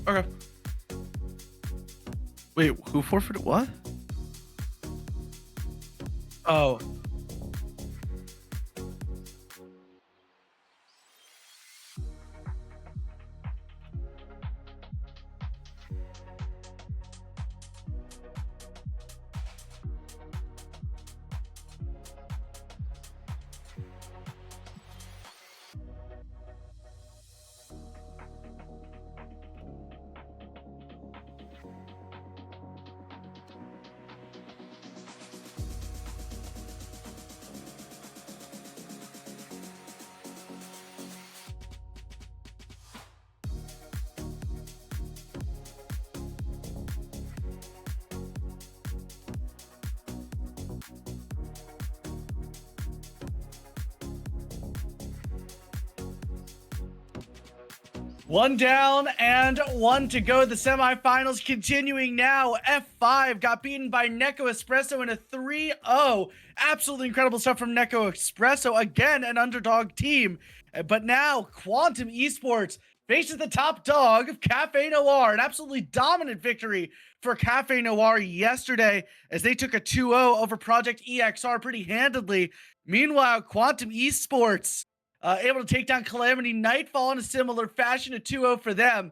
Okay. Wait, who forfeited what? Oh, 1 down and 1 to go. The semifinals continuing now. F5 got beaten by Neko Espresso in a 3-0. Absolutely incredible stuff from Neko Espresso. Again, an underdog team. But now Quantum Esports faces the top dog of Cafe Noir. An absolutely dominant victory for Cafe Noir yesterday as they took a 2-0 over Project EXR pretty handedly. Meanwhile, Quantum Esports able to take down Calamity Nightfall in a similar fashion, a 2-0 for them.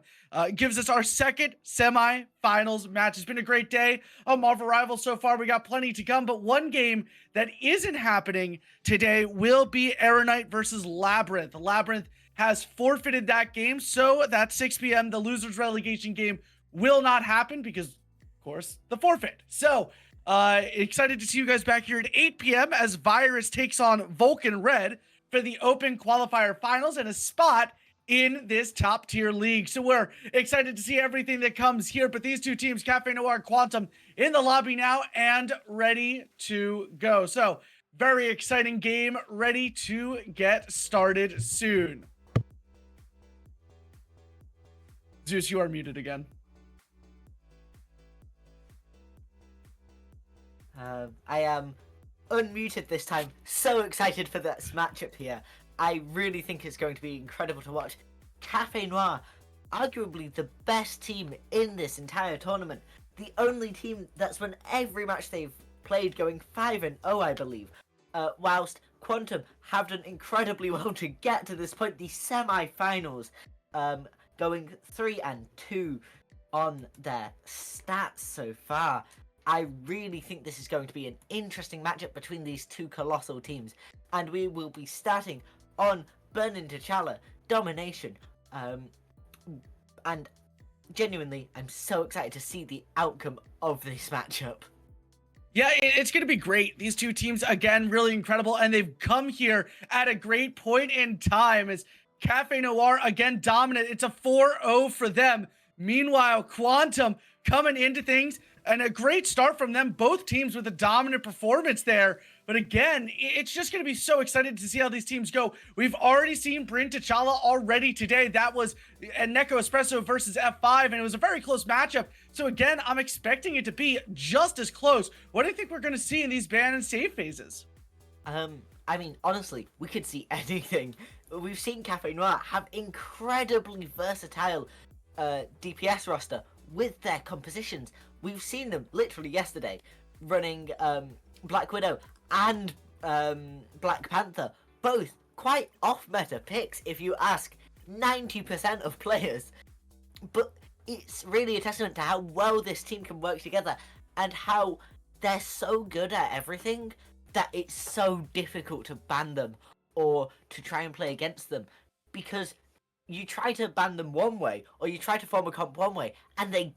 Gives us our second semi-finals match. It's been a great day on Marvel Rivals so far. We got plenty to come, but one game that isn't happening today will be Aeronite versus Labyrinth. Labyrinth has forfeited that game, so that 6 p.m., the losers relegation game will not happen because, of course, the forfeit. So, excited to see you guys back here at 8 p.m. as Virus takes on Vulcan Red for the open qualifier finals and a spot in this top tier league. So we're excited to see everything that comes here. But these two teams, Cafe Noir and Quantum, in the lobby now and ready to go. So very exciting game, ready to get started soon. Zeus, you are muted again. I am unmuted this time. So excited for this matchup here. I really think it's going to be incredible to watch. Cafe Noir, arguably the best team in this entire tournament. The only team that's won every match they've played, going 5-0, I believe. Whilst Quantum have done incredibly well to get to this point, the semi-finals, going 3-2 on their stats so far. I really think this is going to be an interesting matchup between these two colossal teams. And we will be starting on Burning T'Challa, Domination. And genuinely, I'm so excited to see the outcome of this matchup. Yeah, it's going to be great. These two teams, again, really incredible. And they've come here at a great point in time as Cafe Noir, again, dominant. It's a 4-0 for them. Meanwhile, Quantum coming into things, and a great start from them, both teams with a dominant performance there. But again, it's just going to be so excited to see how these teams go. We've already seen Burning T'Challa already today. That was Neko Espresso versus F5, and it was a very close matchup. So again, I'm expecting it to be just as close. What do you think we're going to see in these ban and save phases? I mean, honestly, we could see anything. We've seen Cafe Noir have incredibly versatile DPS roster with their compositions. We've seen them literally yesterday running Black Widow and Black Panther, both quite off-meta picks if you ask 90% of players. But it's really a testament to how well this team can work together and how they're so good at everything that it's so difficult to ban them or to try and play against them, because you try to ban them one way, or you try to form a comp one way, and they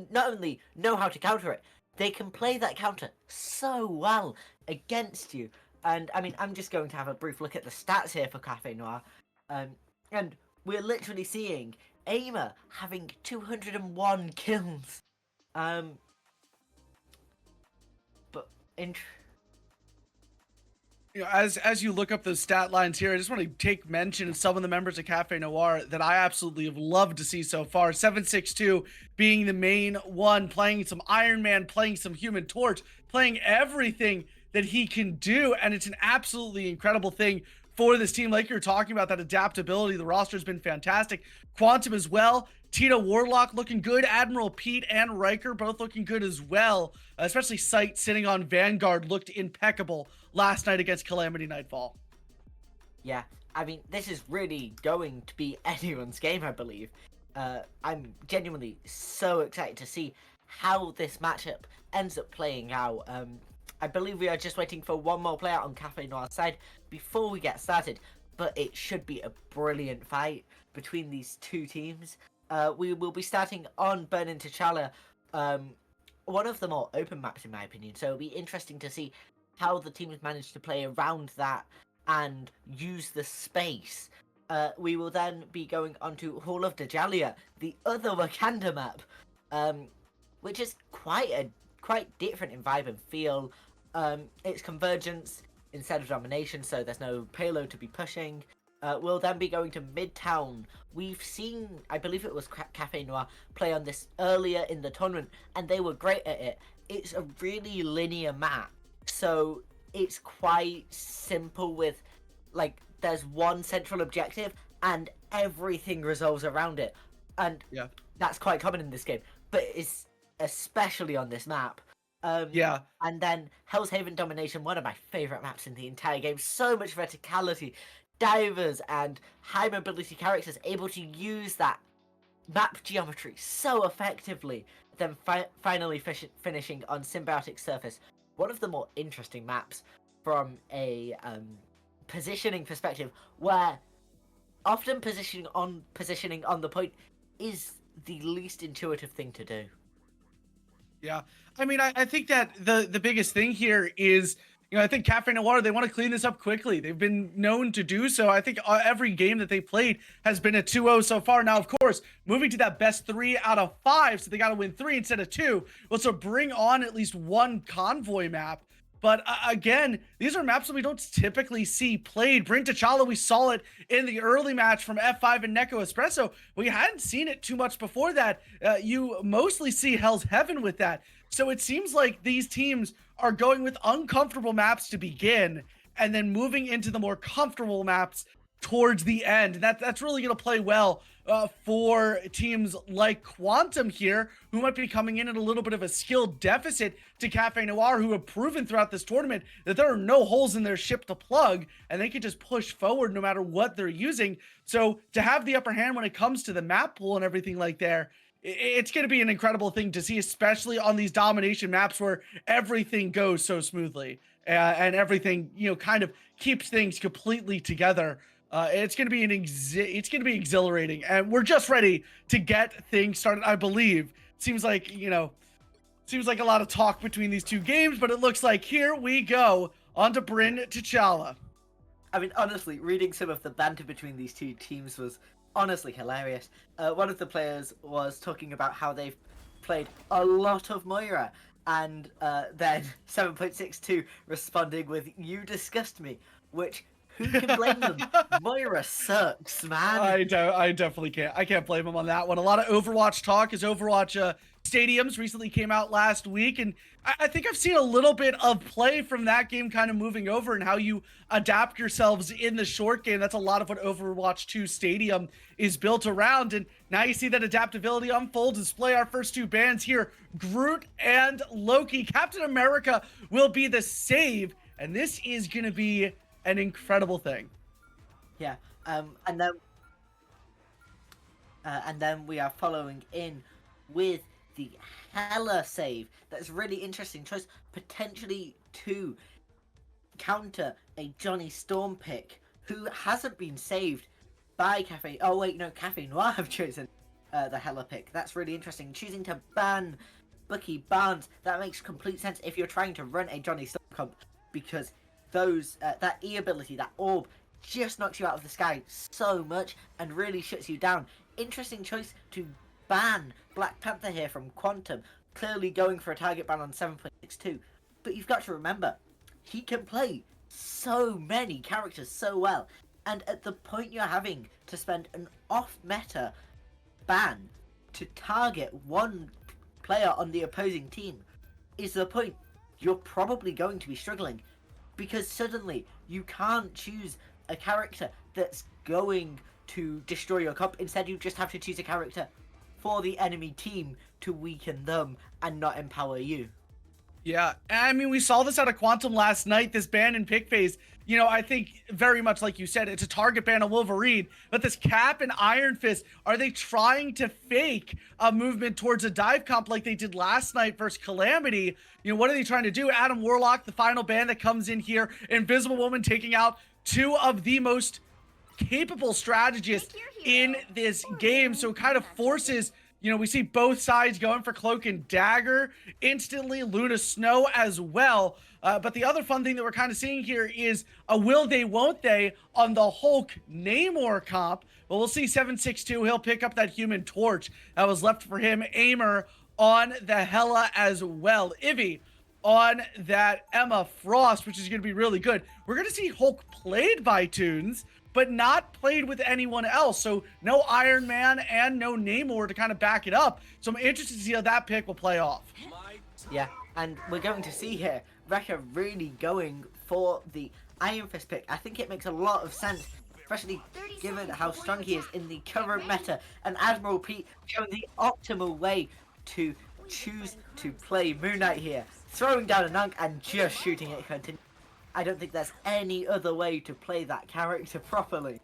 not only know how to counter it, they can play that counter so well against you. And I mean, I'm just going to have a brief look at the stats here for Cafe Noir, and we're literally seeing Aimer having 201 kills. But You know, as you look up those stat lines here, I just want to take mention of some of the members of Cafe Noir that I absolutely have loved to see so far. 762 being the main one, playing some Iron Man, playing some Human Torch, playing everything that he can do, and it's an absolutely incredible thing for this team. Like you're talking about, that adaptability, the roster's been fantastic. Quantum as well. Tito Warlock looking good. Admiral Pete and Riker both looking good as well. Especially Sight sitting on Vanguard looked impeccable last night against Calamity Nightfall. Yeah, I mean, this is really going to be anyone's game, I believe. I'm genuinely so excited to see how this matchup ends up playing out. I believe we are just waiting for one more player on Cafe Noir's side before we get started, but it should be a brilliant fight between these two teams. We will be starting on Burning T'Challa, one of the more open maps in my opinion, so it'll be interesting to see how the teams manage to play around that and use the space. We will then be going on to Hall of Dajalia, the other Wakanda map, which is quite different in vibe and feel. It's convergence instead of domination, so there's no payload to be pushing. We'll then be going to Midtown. We've seen, I believe it was Cafe Noir, play on this earlier in the tournament, and they were great at it. It's a really linear map, so it's quite simple with, like, there's one central objective, and everything resolves around it. And yeah, that's quite common in this game, but it's especially on this map. Yeah. And then Hell's Haven Domination, one of my favourite maps in the entire game. So much verticality, divers and high mobility characters able to use that map geometry so effectively, then finally finishing on Symbiotic Surface, one of the more interesting maps from a positioning perspective, where often positioning on the point is the least intuitive thing to do. Yeah, I mean, I think that the biggest thing here is, I think Cafe Noir, they want to clean this up quickly. They've been known to do so. I think every game that they played has been a 2-0 so far. Now, of course, moving to that best 3 out of 5, so they got to win 3 instead of 2. Well, so bring on at least one convoy map. But again, these are maps that we don't typically see played. Bring T'Challa, we saw it in the early match from F5 and Neko Espresso. We hadn't seen it too much before that. You mostly see Hell's Heaven with that. So it seems like these teams are going with uncomfortable maps to begin, and then moving into the more comfortable maps towards the end. And that's really going to play well for teams like Quantum here, who might be coming in at a little bit of a skill deficit to Cafe Noir, who have proven throughout this tournament that there are no holes in their ship to plug, and they can just push forward no matter what they're using. So to have the upper hand when it comes to the map pool and everything like there, it's going to be an incredible thing to see, especially on these domination maps where everything goes so smoothly and everything, kind of keeps things completely together. It's going to be it's going to be exhilarating, and we're just ready to get things started. I believe seems like a lot of talk between these two games, but it looks like here we go on to Bryn T'Challa. I mean, honestly, reading some of the banter between these two teams was honestly hilarious. One of the players was talking about how they've played a lot of Moira, and then 7.62 responding with, "You disgust me," which, who can blame them? Moira sucks, man. I definitely can't. I can't blame him on that one. A lot of Overwatch talk as Overwatch Stadiums recently came out last week, and I think I've seen a little bit of play from that game kind of moving over and how you adapt yourselves in the short game. That's a lot of what Overwatch 2 Stadium is built around, and now you see that adaptability unfold. Display our first two bans here, Groot and Loki. Captain America will be the save, and this is going to be an incredible thing. Yeah, and then we are following in with the Hela save. That's a really interesting choice, potentially to counter a Johnny Storm pick who hasn't been saved by Cafe. Oh wait, no, Cafe Noir have chosen the Hela pick. That's really interesting. Choosing to ban Bucky Barnes, that makes complete sense if you're trying to run a Johnny Storm comp, because those that E ability, that orb, just knocks you out of the sky so much and really shuts you down. Interesting choice to ban Black Panther here from Quantum, clearly going for a target ban on 7.62. But you've got to remember, he can play so many characters so well, and at the point you're having to spend an off-meta ban to target one player on the opposing team is the point you're probably going to be struggling, because suddenly you can't choose a character that's going to destroy your comp. Instead, you just have to choose a character for the enemy team to weaken them and not empower you. Yeah, I mean, we saw this out of Quantum last night, this ban in pick phase. You know, I think very much like you said, it's a target ban on Wolverine, but this Cap and Iron Fist, are they trying to fake a movement towards a dive comp like they did last night versus Calamity? You know, what are they trying to do? Adam Warlock, the final ban that comes in here, Invisible Woman taking out two of the most capable strategists in this game, so it kind of forces, you know, we see both sides going for Cloak and Dagger instantly, Luna Snow as well. But the other fun thing that we're kind of seeing here is a will they, won't they on the Hulk Namor comp. But we'll see 762. He'll pick up that Human Torch that was left for him. Aimer on the Hela as well. Ivy on that Emma Frost, which is going to be really good. We're going to see Hulk played by Toons, but not played with anyone else. So no Iron Man and no Namor to kind of back it up. So I'm interested to see how that pick will play off. Yeah, and we're going to see here Rekka really going for the Iron Fist pick. I think it makes a lot of sense, especially given how strong he is in the current meta, and Admiral Pete showing the optimal way to choose to play Moon Knight here, throwing down a nunk and just shooting it continuously. I don't think there's any other way to play that character properly.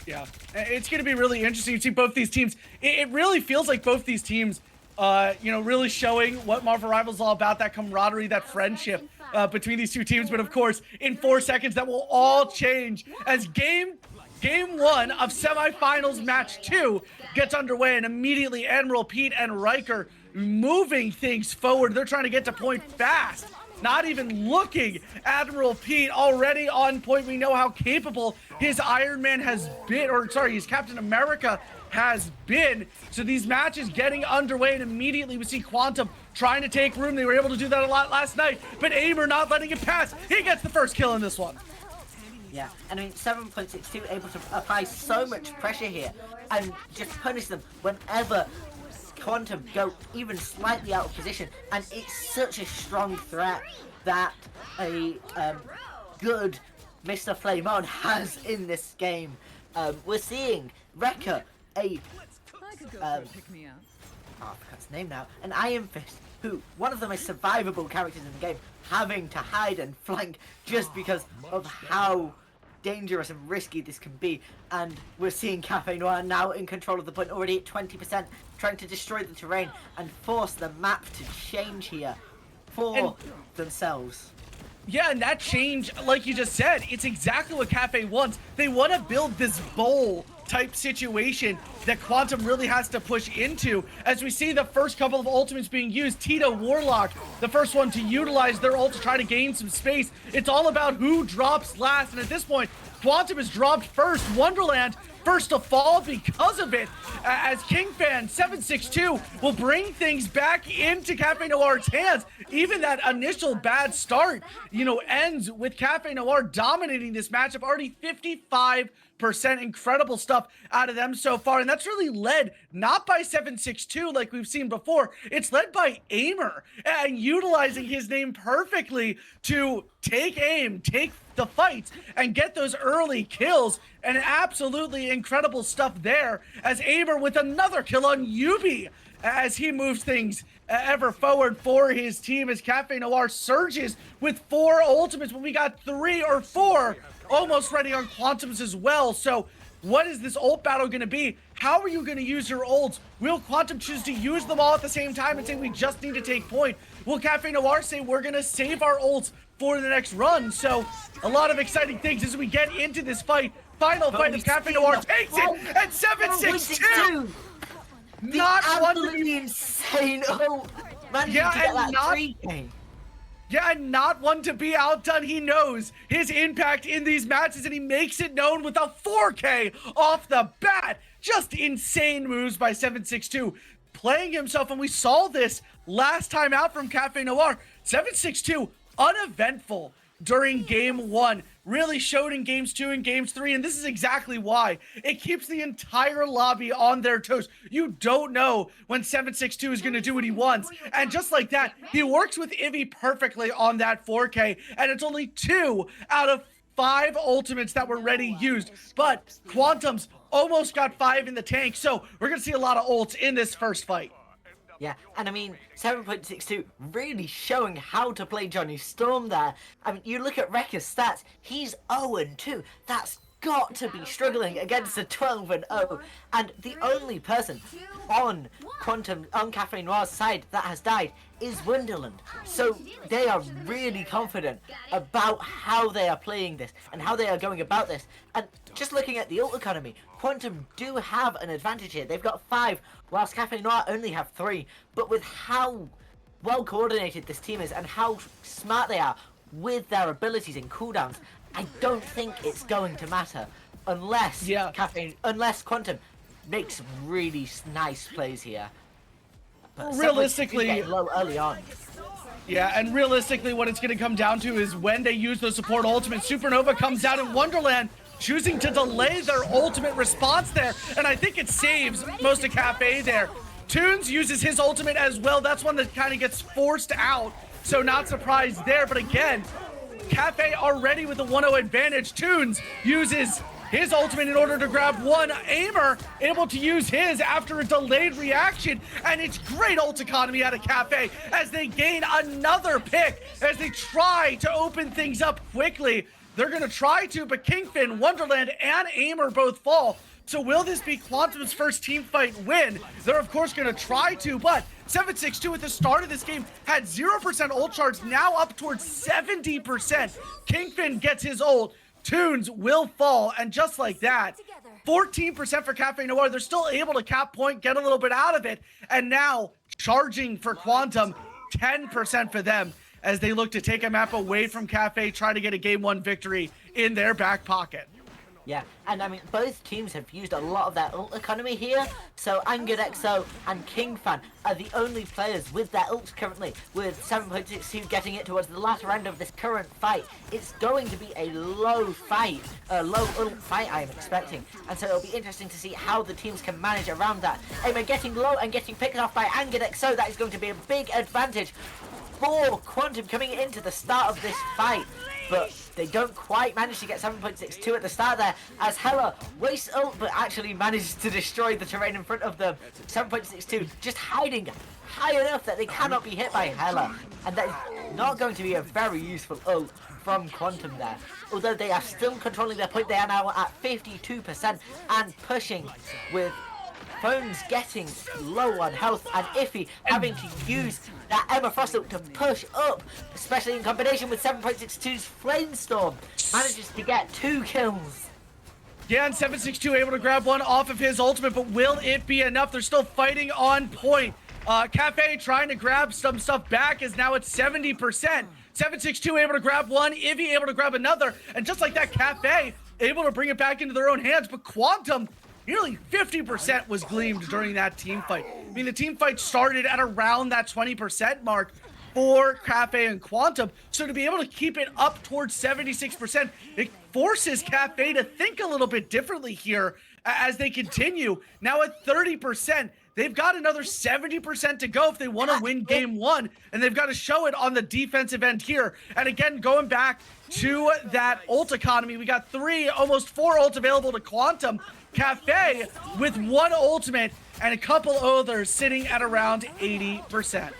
Yeah, it's going to be really interesting to see both these teams. It really feels like both these teams, you know, really showing what Marvel Rivals is all about, that camaraderie, that friendship between these two teams. But of course, in 4 seconds, that will all change as game 1 of semifinals match 2 gets underway, and immediately Admiral Pete and Riker moving things forward. They're trying to get to point fast. Not even looking. Admiral Pete already on point. We know how capable his Iron Man has been, or sorry, his Captain America has been. So these matches getting underway, and immediately we see Quantum trying to take room. They were able to do that a lot last night, but Aimer not letting it pass. He gets the first kill in this one. Yeah, and I mean, 7.62 able to apply so much pressure here and just punish them whenever Quantum go even slightly out of position, and it's such a strong threat that a good Mr. Flame On has in this game. We're seeing Rekka, I forgot his name now, an Iron Fist, who, one of the most survivable characters in the game, having to hide and flank just because of how dangerous and risky this can be. And we're seeing Cafe Noir now in control of the point, already at 20%, trying to destroy the terrain and force the map to change here for themselves. Yeah, and that change, like you just said, it's exactly what Cafe wants. They want to build this bowl type situation that Quantum really has to push into. As we see the first couple of ultimates being used, Tito Warlock, the first one to utilize their ult to try to gain some space. It's all about who drops last, and at this point, Quantum is dropped first. Wonderland first to fall because of it, as KingFan 762 will bring things back into Cafe Noir's hands. Even that initial bad start, you know, ends with Cafe Noir dominating this matchup. Already 55% incredible stuff out of them so far, and that's really led not by 762 like we've seen before. It's led by Aimer, and utilizing his name perfectly to take aim, take the fights, and get those early kills. And absolutely incredible stuff there, as Aimer with another kill on Yubi as he moves things ever forward for his team, as Cafe Noir surges with 4 ultimates, but we got 3 or 4 almost ready on Quantum's as well. So what is this ult battle going to be? How are you going to use your ults? Will Quantum choose to use them all at the same time and say we just need to take point? Will Cafe Noir say we're going to save our ults for the next run? So a lot of exciting things as we get into this fight. Final fight as Cafe Noir takes it at 762. Not absolutely insane. Oh, man, yeah, and not 3K. Yeah, and not one to be outdone. He knows his impact in these matches, and he makes it known with a 4K off the bat. Just insane moves by 762, playing himself, and we saw this last time out from Cafe Noir. 762, uneventful during game 1, really showed in games 2 and games 3, and this is exactly why. It keeps the entire lobby on their toes. You don't know when 762 is going to do what he wants, and just like that, he works with Ivy perfectly on that 4K, and it's only 2 out of 5 ultimates that were ready used, but Quantum's almost got 5 in the tank, so we're going to see a lot of ults in this first fight. Yeah, and I mean, 7.62 really showing how to play Johnny Storm there. I mean, you look at Rekka's stats, he's 0-2. That's got to be struggling against a 12-0. And the only person on Cafe Noir's side that has died is Wonderland. So they are really confident about how they are playing this and how they are going about this. And just looking at the ult economy, Quantum do have an advantage here. They've got 5, whilst Cafe Noir only have 3. But with how well coordinated this team is and how smart they are with their abilities and cooldowns, I don't think it's going to matter unless unless Quantum makes really nice plays here. But realistically, get low early on. Yeah, and realistically, what it's going to come down to is when they use the support ultimate. Supernova comes out in Wonderland, choosing to delay their ultimate response there, and I think it saves most of Cafe there. Toons uses his ultimate as well. That's one that kind of gets forced out, so not surprised there. But again, Cafe already with the 1-0 advantage. Toons uses his ultimate in order to grab one. Aimer able to use his after a delayed reaction, and it's great ult economy out of Cafe as they gain another pick as they try to open things up quickly. They're going to try to, but Kingfin, Wonderland, and Aimer both fall. So will this be Quantum's first team fight win? They're of course going to try to, but 762 at the start of this game had 0% ult charge, now up towards 70%. Kingfin gets his ult, Toons will fall, and just like that, 14% for Cafe Noir. They're still able to cap point, get a little bit out of it, and now charging for Quantum, 10% for them as they look to take a map away from Cafe, try to get a game 1 victory in their back pocket. Yeah, and I mean, both teams have used a lot of their ult economy here, so AngeredXO and KingFan are the only players with their ults currently, with 7.62 getting it towards the latter end of this current fight. It's going to be a low fight, a low ult fight I am expecting, and so it'll be interesting to see how the teams can manage around that. Aimer getting low and getting picked off by AngeredXO, that is going to be a big advantage for Quantum coming into the start of this fight. But they don't quite manage to get 7.62 at the start there, as Hella wastes ult but actually manages to destroy the terrain in front of them. 7.62 just hiding high enough that they cannot be hit by Hella, and that is not going to be a very useful ult from Quantum there. Although they are still controlling their point, they are now at 52% and pushing, with Phones getting low on health and Iffy having to use that Emma Frost ult to push up, especially in combination with 7.62's Flamestorm. Manages to get 2 kills. Yeah, and 762 able to grab one off of his ultimate, but will it be enough? They're still fighting on point. Cafe trying to grab some stuff back is now at 70%. 762 able to grab one, Ivy able to grab another, and just like that, Cafe able to bring it back into their own hands, but Quantum, nearly 50% was gleamed during that team fight. I mean, the team fight started at around that 20% mark for Cafe and Quantum, so to be able to keep it up towards 76%, it forces Cafe to think a little bit differently here as they continue. Now at 30%, they've got another 70% to go if they want to win game 1, and they've got to show it on the defensive end here. And again, going back to that ult economy, we got 3, almost 4 ults available to Quantum. Cafe with 1 ultimate and a couple others sitting at around 80%.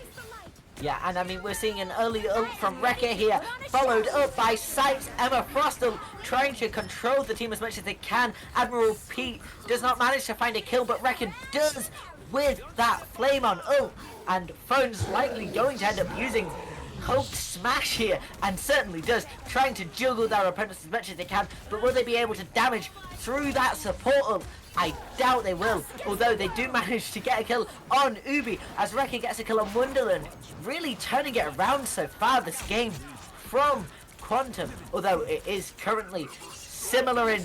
Yeah, and I mean, we're seeing an early ult from Rekka here, followed up by Sipes, Emma Frostel, trying to control the team as much as they can. Admiral Pete does not manage to find a kill, but Rekka does with that Flame on ult, and Phone's likely going to end up using Hulk Smash here, and certainly does, trying to juggle their opponents as much as they can, but will they be able to damage through that support ult? I doubt they will, although they do manage to get a kill on Ubi, as Rekka gets a kill on Wonderland, really turning it around so far this game from Quantum, although it is currently similar in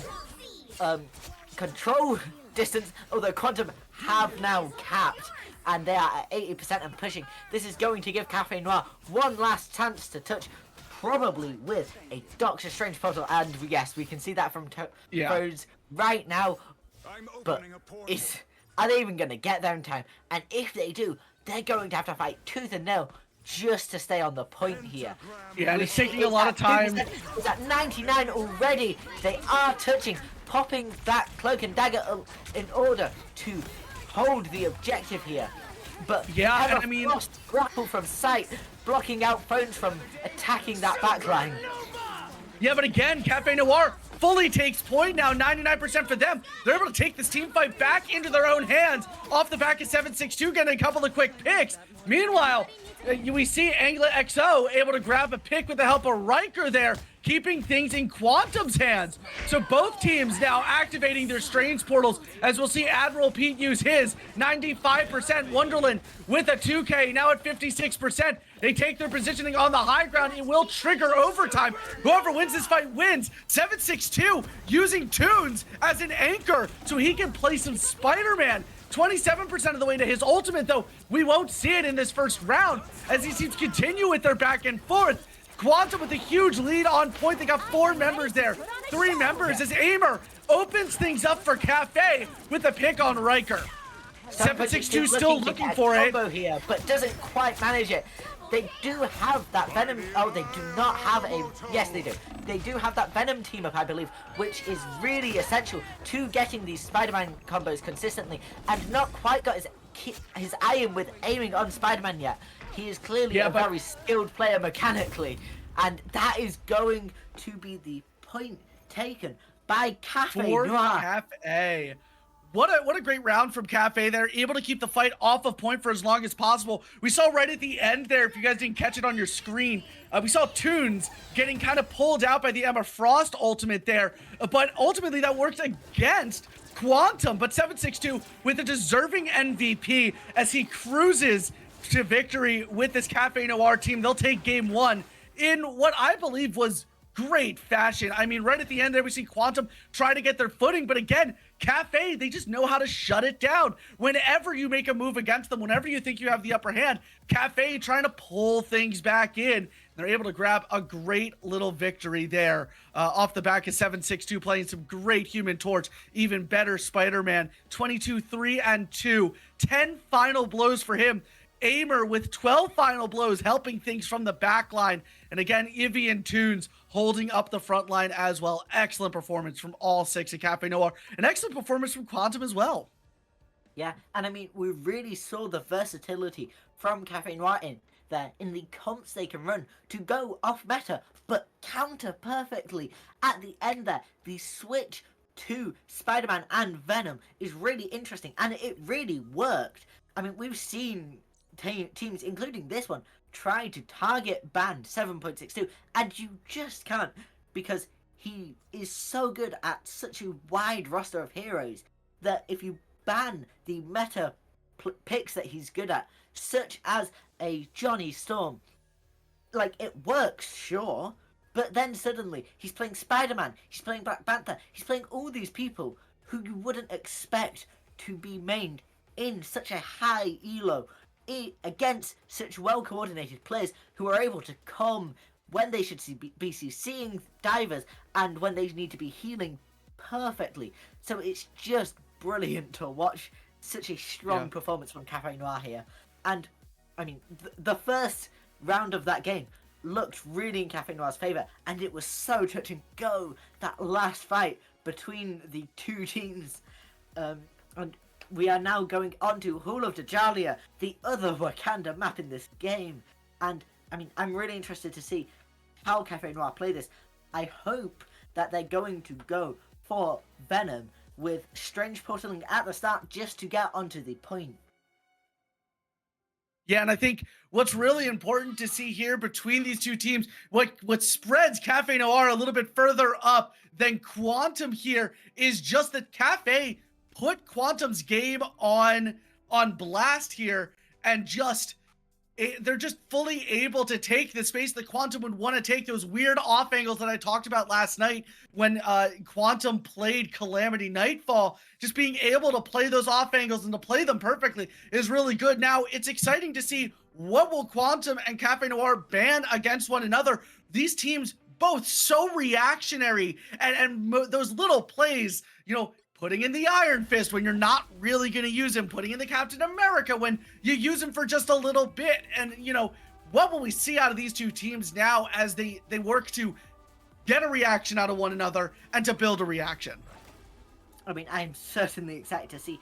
control distance, although Quantum have now capped, and they are at 80% and pushing. This is going to give Cafe Noir one last chance to touch, probably with a Doctor Strange portal, and yes, we can see that from Toads right now, but are they even going to get there in time? And if they do, they're going to have to fight tooth and nail just to stay on the point here. Yeah, and it's taking a It's lot of time. It's at 99 already. They are touching, popping that cloak and dagger in order to hold the objective here. But Yeah, and Emma I mean, Frost grapple from sight, blocking out phones from attacking that backline. yeah, but again, Cafe Noir fully takes point now, 99% for them. They're able to take this team fight back into their own hands off the back of 762, getting a couple of quick picks. Meanwhile, we see Angla XO able to grab a pick with the help of Riker there, keeping things in Quantum's hands. So both teams now activating their Strange portals, as we'll see Admiral Pete use his 95%. Wonderland with a 2K, now at 56%. They take their positioning on the high ground. It will trigger overtime. Whoever wins this fight wins. 762 using Tunes as an anchor so he can play some Spider-Man. 27% of the way to his ultimate, though. We won't see it in this first round as these teams continue with their back and forth. Quantum with a huge lead on point. They got 4 members there. 3 members as Aimer opens things up for Cafe with a pick on Riker. 762 still looking for it. Here, but doesn't quite manage it. They do have that Venom. Oh, they do not have a. Yes, they do. They do have that Venom team up, I believe, which is really essential to getting these Spider-Man combos consistently. And not quite got his eye in with aiming on Spider-Man yet. He is clearly a very skilled player mechanically, and that is going to be the point taken by Cafe Noir. Cafe. What a great round from Cafe there, able to keep the fight off of point for as long as possible. We saw right at the end there, if you guys didn't catch it on your screen, we saw Tunes getting kind of pulled out by the Emma Frost ultimate there, but ultimately that works against Quantum, but 762 with a deserving MVP as he cruises to victory with this Cafe Noir team. They'll take game 1 in what I believe was great fashion. I mean, right at the end there, we see Quantum try to get their footing, but again, Cafe, they just know how to shut it down. Whenever you make a move against them, whenever you think you have the upper hand, Cafe trying to pull things back in. They're able to grab a great little victory there off the back of 762, playing some great Human Torch, even better Spider-Man. 22, 3, and 2. 10 final blows for him. Aimer with 12 final blows, helping things from the back line. And again, Ivy and Tunes holding up the front line as well. Excellent performance from all 6 at Cafe Noir. An excellent performance from Quantum as well. Yeah, and I mean, we really saw the versatility from Cafe Noir in the comps they can run to go off meta, but counter perfectly. At the end there, the switch to Spider-Man and Venom is really interesting, and it really worked. I mean, we've seen teams, including this one, try to target ban 7.62, and you just can't, because he is so good at such a wide roster of heroes that if you ban the meta picks that he's good at, such as a Johnny Storm, like, it works, sure, but then suddenly he's playing Spider-Man, he's playing Black Panther, he's playing all these people who you wouldn't expect to be mained in such a high elo against such well-coordinated players who are able to come when they should be CCing divers and when they need to be healing perfectly. So it's just brilliant to watch such a strong performance from Cafe Noir here. And, I mean, the first round of that game looked really in Cafe Noir's favour, and it was so touch and go, that last fight between the two teams. And we are now going on to Hall of Dajalia, the other Wakanda map in this game. And, I mean, I'm really interested to see how Cafe Noir play this. I hope that they're going to go for Venom with Strange portaling at the start just to get onto the point. Yeah, and I think what's really important to see here between these two teams, what spreads Cafe Noir a little bit further up than Quantum here, is just that Cafe put Quantum's game on blast here, and they're just fully able to take the space that Quantum would want to take. Those weird off angles that I talked about last night when Quantum played Calamity Nightfall, just being able to play those off angles and to play them perfectly is really good. Now, it's exciting to see what will Quantum and Cafe Noir ban against one another. These teams both so reactionary, and those little plays, you know, putting in the Iron Fist when you're not really going to use him, putting in the Captain America when you use him for just a little bit, and, you know, what will we see out of these two teams now as they work to get a reaction out of one another and to build a reaction? I mean, I am certainly excited to see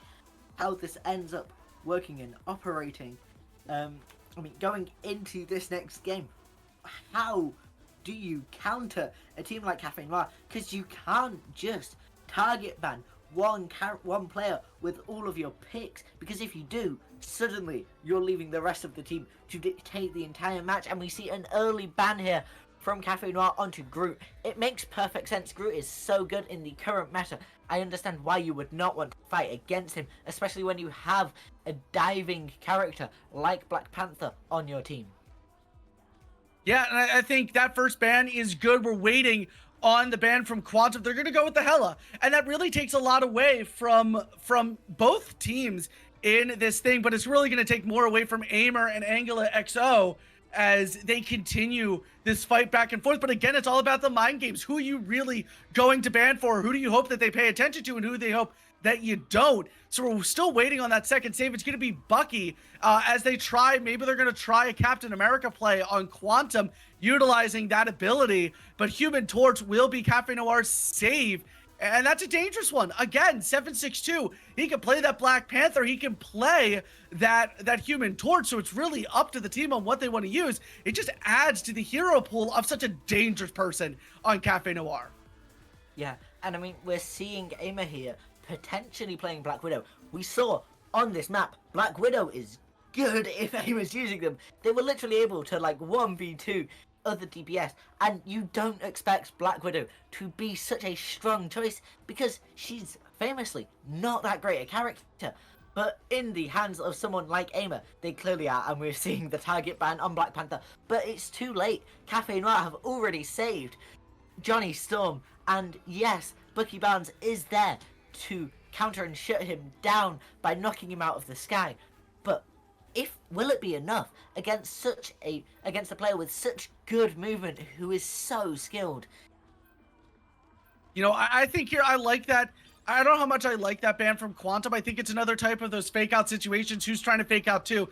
how this ends up working and operating. I mean, going into this next game, how do you counter a team like Cafe Noir? Because you can't just target ban one player with all of your picks, because if you do, suddenly you're leaving the rest of the team to dictate the entire match, and we see an early ban here from Cafe Noir onto Groot. It makes perfect sense. Groot is so good in the current meta. I understand why you would not want to fight against him, especially when you have a diving character like Black Panther on your team. Yeah, and I think that first ban is good. We're waiting on the ban from Quantum. They're going to go with the Hela, and that really takes a lot away from both teams in this thing, but it's really going to take more away from Aimer and Angela XO as they continue this fight back and forth. But again, it's all about the mind games. Who are you really going to ban for? Who do you hope that they pay attention to, and who they hope that you don't? So we're still waiting on that second save. It's going to be Bucky as they try. Maybe they're going to try a Captain America play on Quantum, utilizing that ability. But Human Torch will be Cafe Noir's save. And that's a dangerous one. Again, 762. He can play that Black Panther. He can play that Human Torch. So it's really up to the team on what they want to use. It just adds to the hero pool of such a dangerous person on Cafe Noir. Yeah, and I mean, we're seeing Aimer here potentially playing Black Widow. We saw on this map, Black Widow is good if Aimer's using them. They were literally able to like 1v2 other DPS, and you don't expect Black Widow to be such a strong choice because she's famously not that great a character. But in the hands of someone like Aimer, they clearly are, and we're seeing the target ban on Black Panther. But it's too late. Cafe Noir have already saved Johnny Storm, and yes, Bucky Barnes is there to counter and shut him down by knocking him out of the sky. But will it be enough against a player with such good movement who is so skilled? You know, I think here I like that. I don't know how much I like that ban from Quantum. I think it's another type of those fake out situations. Who's trying to fake out too?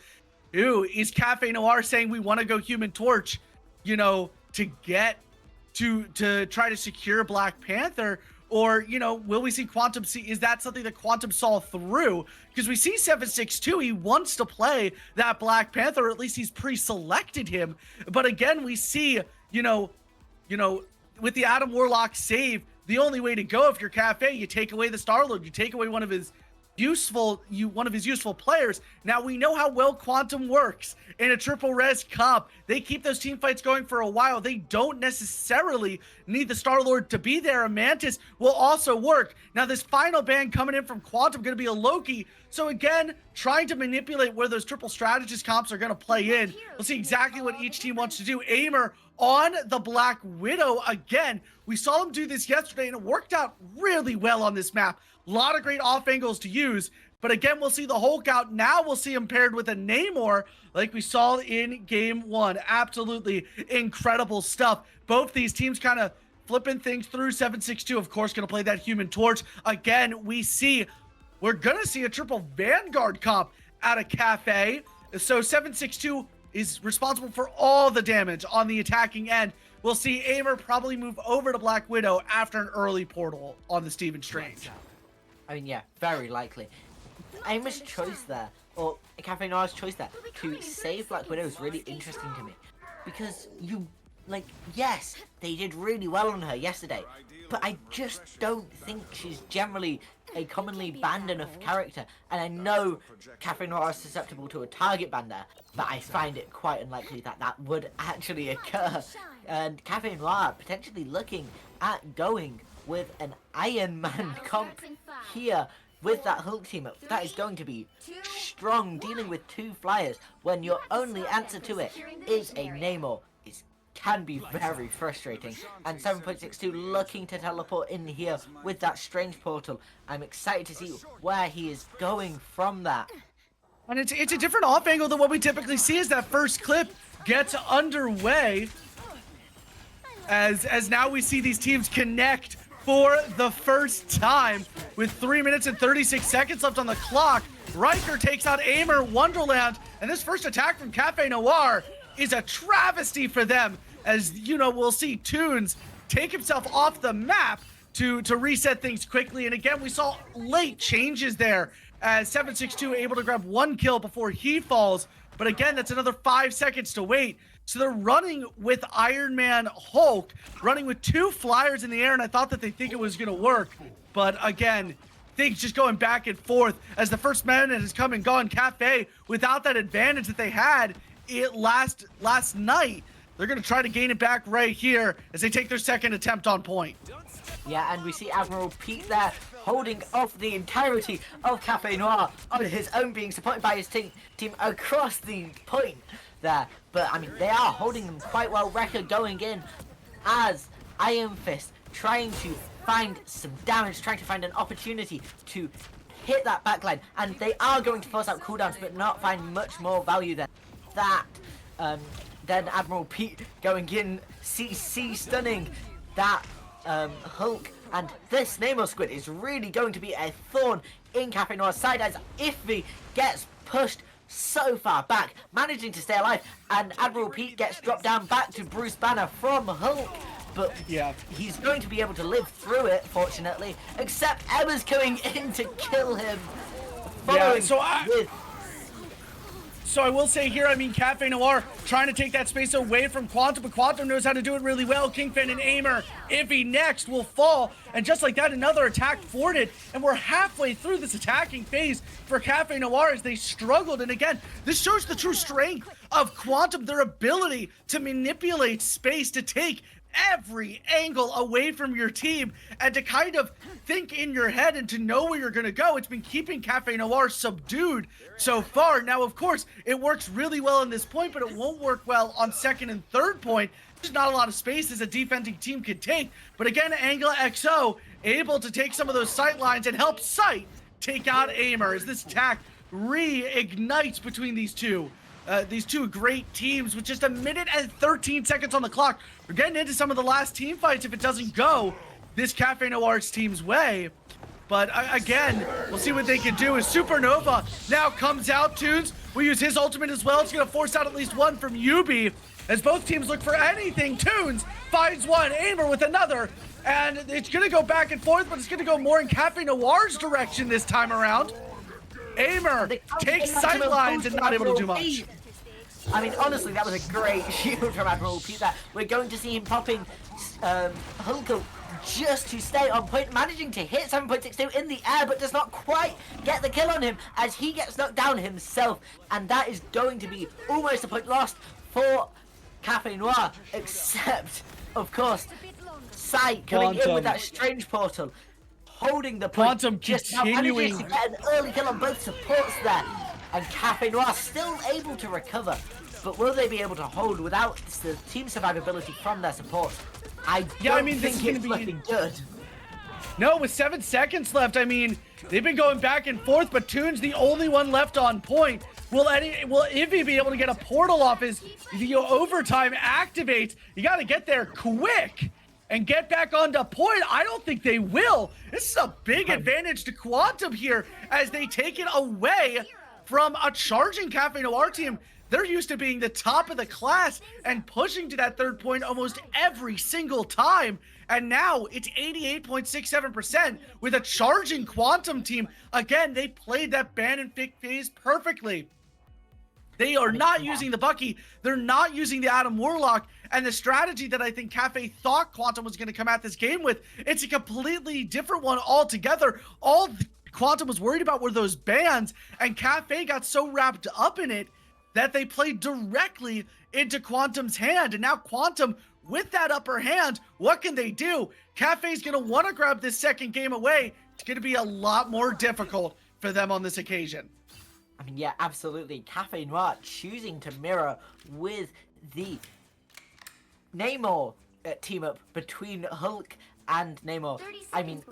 Ooh, is Cafe Noir saying we want to go Human Torch, you know, to get to try to secure Black Panther? Or, you know, will we see Quantum see? Is that something that Quantum saw through? Because we see 762, he wants to play that Black Panther, or at least he's pre-selected him. But again, we see, you know, with the Adam Warlock save, the only way to go if you're Cafe, you take away the Star-Lord, you take away one of his useful players. Now we know how well Quantum works in a triple res comp. They keep those team fights going for a while. They don't necessarily need the Star-Lord to be there. A Mantis will also work. Now this final ban coming in from Quantum going to be a Loki. So again, trying to manipulate where those triple strategist comps are going to play in. We'll see exactly what each team wants to do. Aimer on the Black Widow again. We saw him do this yesterday and it worked out really well on this map. A lot of great off angles to use, but again, we'll see the Hulk out. Now we'll see him paired with a Namor like we saw in game one. Absolutely incredible stuff. Both these teams kind of flipping things through. 762, of course, going to play that Human Torch. Again, we're going to see a triple Vanguard comp out of Cafe. So 762 is responsible for all the damage on the attacking end. We'll see Aimer probably move over to Black Widow after an early portal on the Stephen Strange. I mean, yeah, very likely. Aimer's choice there, or Cafe Noir's choice there, to save Black Widow is really interesting to me. Because yes, they did really well on her yesterday, but I just don't think she's generally a commonly banned enough character. And I know Cafe Noir is susceptible to a target ban there, but I find it quite unlikely that that would actually occur. And Cafe Noir potentially looking at going with an Iron Man comp here with that Hulk team up. That is going to be strong, dealing with two flyers when your only answer to it is a Namor. It can be very frustrating. And 7.62 looking to teleport in here with that strange portal. I'm excited to see where he is going from that. And it's a different off angle than what we typically see as that first clip gets underway. As now we see these teams connect for the first time with 3 minutes and 36 seconds left on the clock. Riker takes out Aimer, Wonderland, and this first attack from Cafe Noir is a travesty for them, as you know, we'll see Tunes take himself off the map to reset things quickly. And again, we saw late changes there as 762 able to grab 1 kill before he falls. But again, that's another 5 seconds to wait. So they're running with Iron Man Hulk, running with 2 flyers in the air, and I thought that they think it was going to work. But again, things just going back and forth as the first minute has come and gone. Cafe, without that advantage that they had last night, they're going to try to gain it back right here as they take their second attempt on point. Yeah, and we see Admiral Pete there holding off the entirety of Cafe Noir on his own, being supported by his team across the point there. But I mean, they are holding them quite well. Wrecker going in as Iron Fist trying to find some damage, trying to find an opportunity to hit that backline, and they are going to force out cooldowns but not find much more value than that. Then Admiral Pete going in, CC stunning that Hulk, and this Namor Squid is really going to be a thorn in Cafe Noir's side as Ify gets pushed so far back, managing to stay alive, and Admiral Pete gets dropped down back to Bruce Banner from Hulk. But yeah, he's going to be able to live through it, fortunately, except Emma's coming in to kill him. Yeah, so I will say here, I mean, Cafe Noir trying to take that space away from Quantum, but Quantum knows how to do it really well. Kingpin and Aimer, Ify next will fall, and just like that, another attack thwarted, and we're halfway through this attacking phase for Cafe Noir as they struggled. And again, this shows the true strength of Quantum, their ability to manipulate space, to take every angle away from your team and to kind of think in your head and to know where you're going to go. It's been keeping Cafe Noir subdued so far. Now, of course, it works really well in this point, but it won't work well on second and third point. There's not a lot of space as a defending team could take. But again, Angela XO able to take some of those sight lines and help Sight take out Aimer as this attack reignites between these two great teams with just 1 minute and 13 seconds on the clock. We're getting into some of the last team fights if it doesn't go this Cafe Noir's team's way. But again, we'll see what they can do as Supernova now comes out. Tunes will use his ultimate as well. It's going to force out at least one from Yubi as both teams look for anything. Tunes finds one, Aimer with another, and it's going to go back and forth, but it's going to go more in Cafe Noir's direction this time around. Aimer takes sight lines and not able to do much. I mean, honestly, that was a great shield from Admiral Pete there. We're going to see him popping Hulk just to stay on point, managing to hit 7.62 in the air, but does not quite get the kill on him as he gets knocked down himself. And that is going to be almost a point lost for Cafe Noir, except, of course, Sight coming in with that strange portal, holding the point, Quantum just continuing now managing to get an early kill on both supports there, and Cafe Noir still able to recover, but will they be able to hold without the team survivability from their support? I don't think it's looking good. No, with 7 seconds left, I mean, they've been going back and forth, but Toon's the only one left on point. Will Ify be able to get a portal off as the overtime activates? You got to get there quick and get back onto point. I don't think they will. This is a big advantage to Quantum here as they take it away from a charging Cafe Noir team. They're used to being the top of the class and pushing to that third point almost every single time. And now it's 88.67% with a charging Quantum team. Again, they played that ban and pick phase perfectly. They are not using the Bucky. They're not using the Adam Warlock. And the strategy that I think Cafe thought Quantum was going to come at this game with, it's a completely different one altogether. All Quantum was worried about were those bans, and Cafe got so wrapped up in it that they played directly into Quantum's hand. And now Quantum, with that upper hand, what can they do? Cafe's going to want to grab this second game away. It's going to be a lot more difficult for them on this occasion. I mean, yeah, absolutely. Cafe Noir choosing to mirror with the Namor team up between Hulk and Namor. I mean,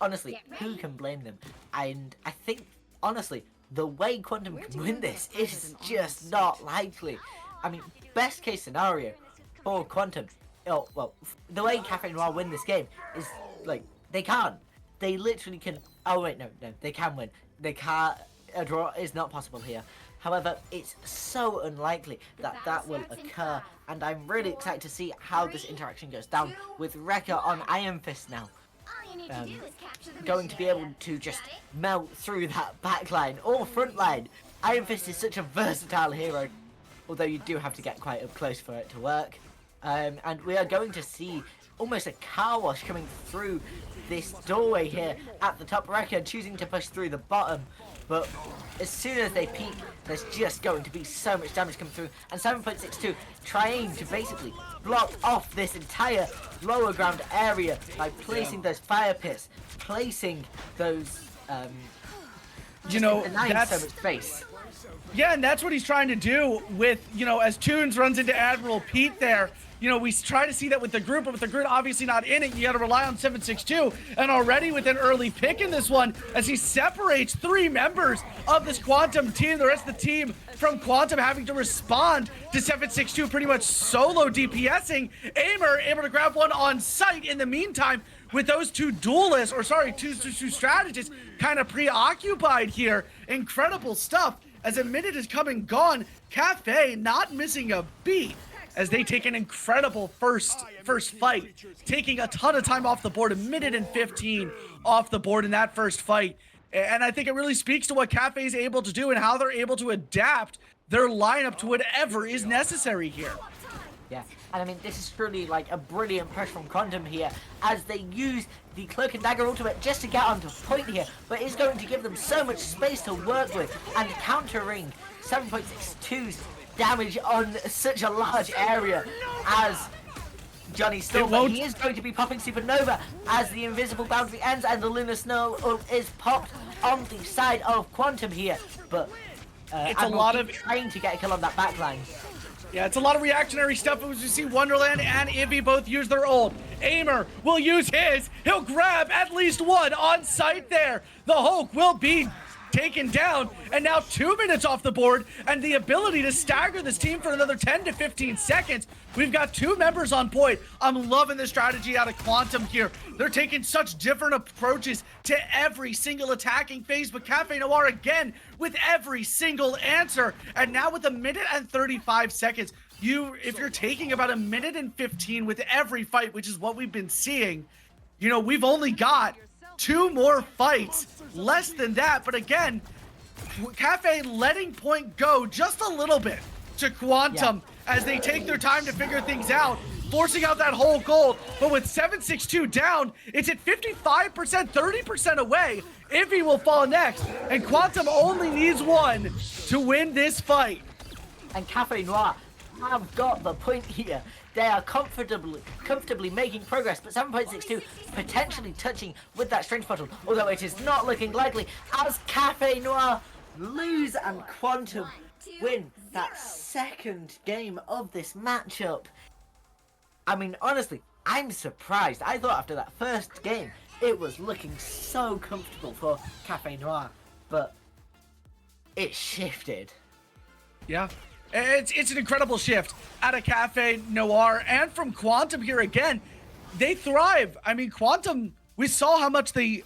honestly, who can blame them? And I think, honestly, the way Quantum can win this is just not likely. I mean, best case scenario for Quantum, the way Cafe Noir win this game is, like, they can't. They literally can. Oh, wait, no, they can win. They can't. A draw is not possible here. However, it's so unlikely that that will occur, and I'm really excited to see how this interaction goes down with Rekka on Iron Fist now. Going to be able to just melt through that back line or front line. Iron Fist is such a versatile hero, although you do have to get quite up close for it to work. And we are going to see almost a car wash coming through this doorway here at the top. Rekka choosing to push through the bottom, but as soon as they peek, there's just going to be so much damage coming through, and 7.62 trying to basically block off this entire lower ground area by placing those fire pits, placing those denying so much space. Yeah, and that's what he's trying to do with, as Toons runs into Admiral Pete there. We try to see that with the group, but with the grid obviously not in it, you got to rely on 762. And already with an early pick in this one, as he separates 3 members of this Quantum team, the rest of the team from Quantum having to respond to 762 pretty much solo DPSing. Aimer able to grab one on site in the meantime, with those two duelists, two strategists kind of preoccupied here. Incredible stuff. As a minute is come and gone, Cafe not missing a beat as they take an incredible first fight, taking a ton of time off the board, 1:15 off the board in that first fight. And I think it really speaks to what Cafe is able to do and how they're able to adapt their lineup to whatever is necessary here. Yeah, and I mean, this is truly like a brilliant push from Quantum here, as they use the Cloak and Dagger ultimate just to get onto point here, but it's going to give them so much space to work with, and countering 7.62's damage on such a large area as Johnny Silver. He is going to be popping Supernova as the invisible boundary ends and the Lunar Snow is popped on the side of Quantum here, but it's a lot of trying to get a kill on that backline. Yeah, it's a lot of reactionary stuff as we see Wonderland and Ivy both use their ult. Aimer will use his. He'll grab at least one on site there. The Hulk will be taken down, and now 2 minutes off the board and the ability to stagger this team for another 10 to 15 seconds. We've got 2 members on point. I'm loving the strategy out of Quantum here. They're taking such different approaches to every single attacking phase, but Cafe Noir again with every single answer. And now with 1:35 seconds, if you're taking about 1:15 with every fight, which is what we've been seeing, we've only got 2 more fights, less than that. But again, Cafe letting point go just a little bit to Quantum as they take their time to figure things out, forcing out that whole goal. But with 762 down, it's at 55%, 30% away. Ivy will fall next, and Quantum only needs 1 to win this fight. And Cafe Noir have got the point here. They are comfortably making progress, but 7.62 potentially touching with that strength bottle, although it is not looking likely as Cafe Noir lose and Quantum win that second game of this matchup. I mean, honestly, I'm surprised. I thought after that first game, it was looking so comfortable for Cafe Noir, but it shifted. Yeah. It's an incredible shift out of Cafe Noir and from Quantum here again. They thrive. I mean, Quantum, we saw how much it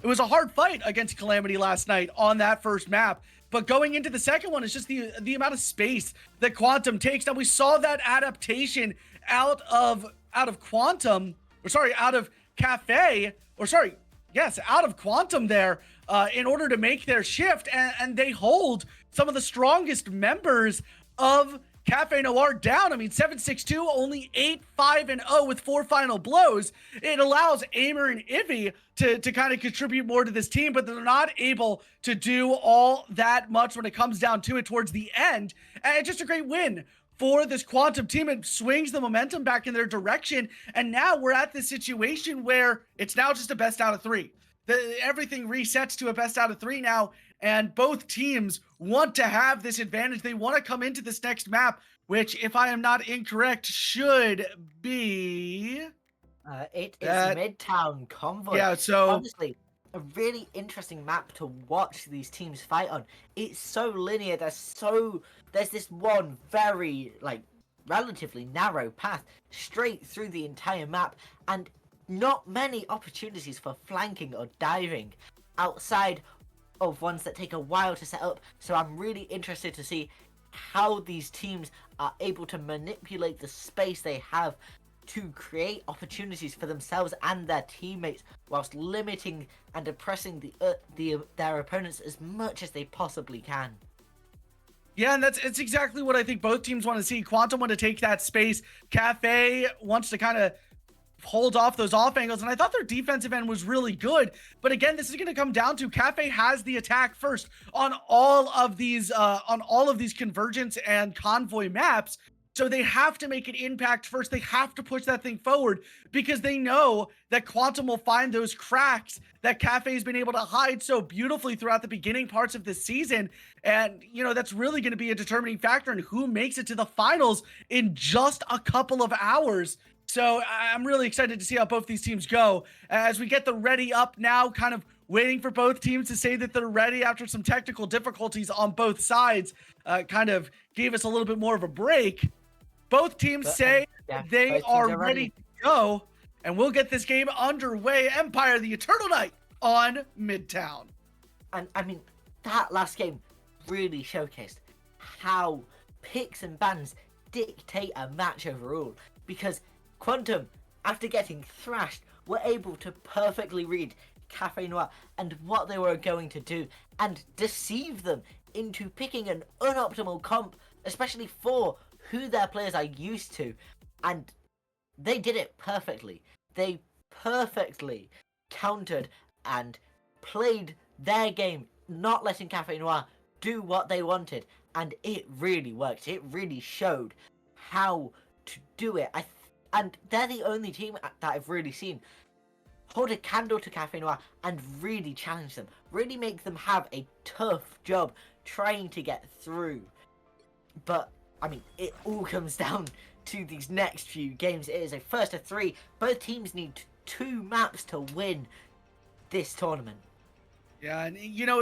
was a hard fight against Calamity last night on that first map. But going into the second one, it's just the amount of space that Quantum takes. Now we saw that adaptation out of Quantum, out of Cafe, out of Quantum there in order to make their shift, and they hold some of the strongest members of Cafe Noir down. I mean, 762 only 8-5-0 with 4 final blows. It allows Aimer and Ivy to kind of contribute more to this team, but they're not able to do all that much when it comes down to it towards the end. And it's just a great win for this Quantum team. It swings the momentum back in their direction, and now we're at this situation where it's now just a best out of 3. Everything resets to a best out of 3 now, and both teams want to have this advantage. They want to come into this next map, which, if I am not incorrect, should be... it is Midtown Convoy. Yeah, so... Honestly, a really interesting map to watch these teams fight on. It's so linear. There's this one very, relatively narrow path straight through the entire map, and not many opportunities for flanking or diving outside of ones that take a while to set up. So I'm really interested to see how these teams are able to manipulate the space they have to create opportunities for themselves and their teammates, whilst limiting and oppressing their opponents as much as they possibly can. Yeah, and it's exactly what I think both teams want to see. Quantum want to take that space. Cafe wants to kind of hold off those off angles, and I thought their defensive end was really good. But again, this is going to come down to Cafe has the attack first on all of these convergence and convoy maps. So they have to make an impact first. They have to push that thing forward because they know that Quantum will find those cracks that Cafe has been able to hide so beautifully throughout the beginning parts of this season. And, you know, that's really going to be a determining factor in who makes it to the finals in just a couple of hours. So I'm really excited to see how both these teams go as we get the ready up now, kind of waiting for both teams to say that they're ready after some technical difficulties on both sides. Kind of gave us a little bit more of a break. Both teams say they are ready to go, and we'll get this game underway. Empire, the Eternal Night on Midtown. And I mean, that last game really showcased how picks and bans dictate a match overall, because Quantum, after getting thrashed, were able to perfectly read Cafe Noir and what they were going to do and deceive them into picking an unoptimal comp, especially for who their players are used to, and they did it perfectly. They perfectly countered and played their game, not letting Cafe Noir do what they wanted, and it really worked. It really showed how to do it. And they're the only team that I've really seen hold a candle to Cafe Noir and really challenge them, really make them have a tough job trying to get through. But I mean, it all comes down to these next few games. It is a first of 3. Both teams need 2 maps to win this tournament. Yeah, and you know,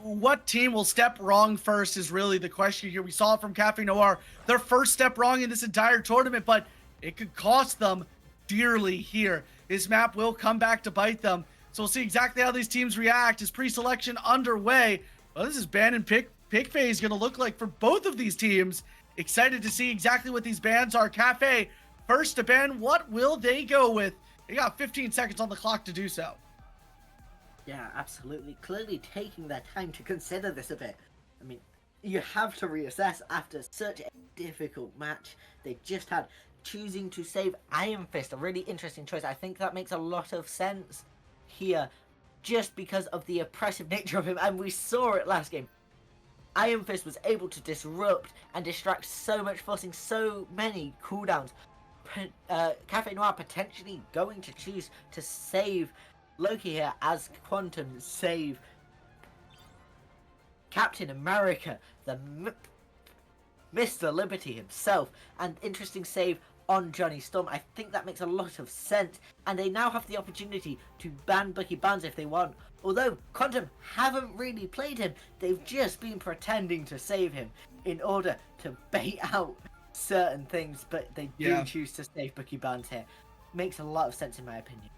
what team will step wrong first is really the question here. We saw it from Cafe Noir, their first step wrong in this entire tournament, but it could cost them dearly here. This map will come back to bite them. So we'll see exactly how these teams react as pre-selection underway. Well, this is ban and pick phase going to look like for both of these teams. Excited to see exactly what these bans are. Cafe, first to ban. What will they go with? They got 15 seconds on the clock to do so. Yeah, absolutely. Clearly taking their time to consider this a bit. I mean, you have to reassess after such a difficult match they just had. Choosing to save Iron Fist, a really interesting choice. I think that makes a lot of sense here just because of the oppressive nature of him, and we saw it last game. Iron Fist was able to disrupt and distract so much, forcing so many cooldowns. Cafe Noir potentially going to choose to save Loki here as Quantum save Captain America, the Mr. Liberty himself. And interesting save on Johnny Storm. I think that makes a lot of sense, and they now have the opportunity to ban Bucky Barnes if they want. Although Quantum haven't really played him, they've just been pretending to save him in order to bait out certain things, but they do choose to save Bucky Barnes here. Makes a lot of sense in my opinion.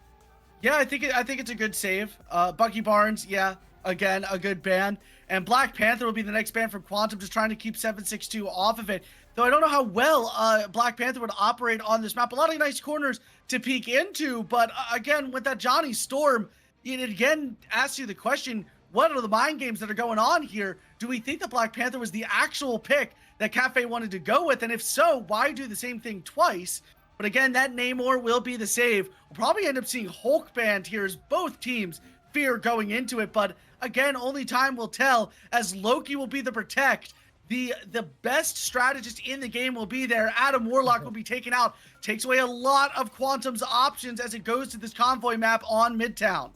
Yeah, I think it's a good save. Bucky Barnes, yeah, again, a good ban. And Black Panther will be the next ban from Quantum, just trying to keep 762 off of it. Though I don't know how well Black Panther would operate on this map. A lot of nice corners to peek into, but again, with that Johnny Storm, it again asks you the question, what are the mind games that are going on here? Do we think that Black Panther was the actual pick that Cafe wanted to go with? And if so, why do the same thing twice? But again, that Namor will be the save. We'll probably end up seeing Hulk banned here as both teams fear going into it. But again, only time will tell, as Loki will be the protect. The best strategist in the game will be there. Adam Warlock will be taken out. Takes away a lot of Quantum's options as it goes to this convoy map on Midtown.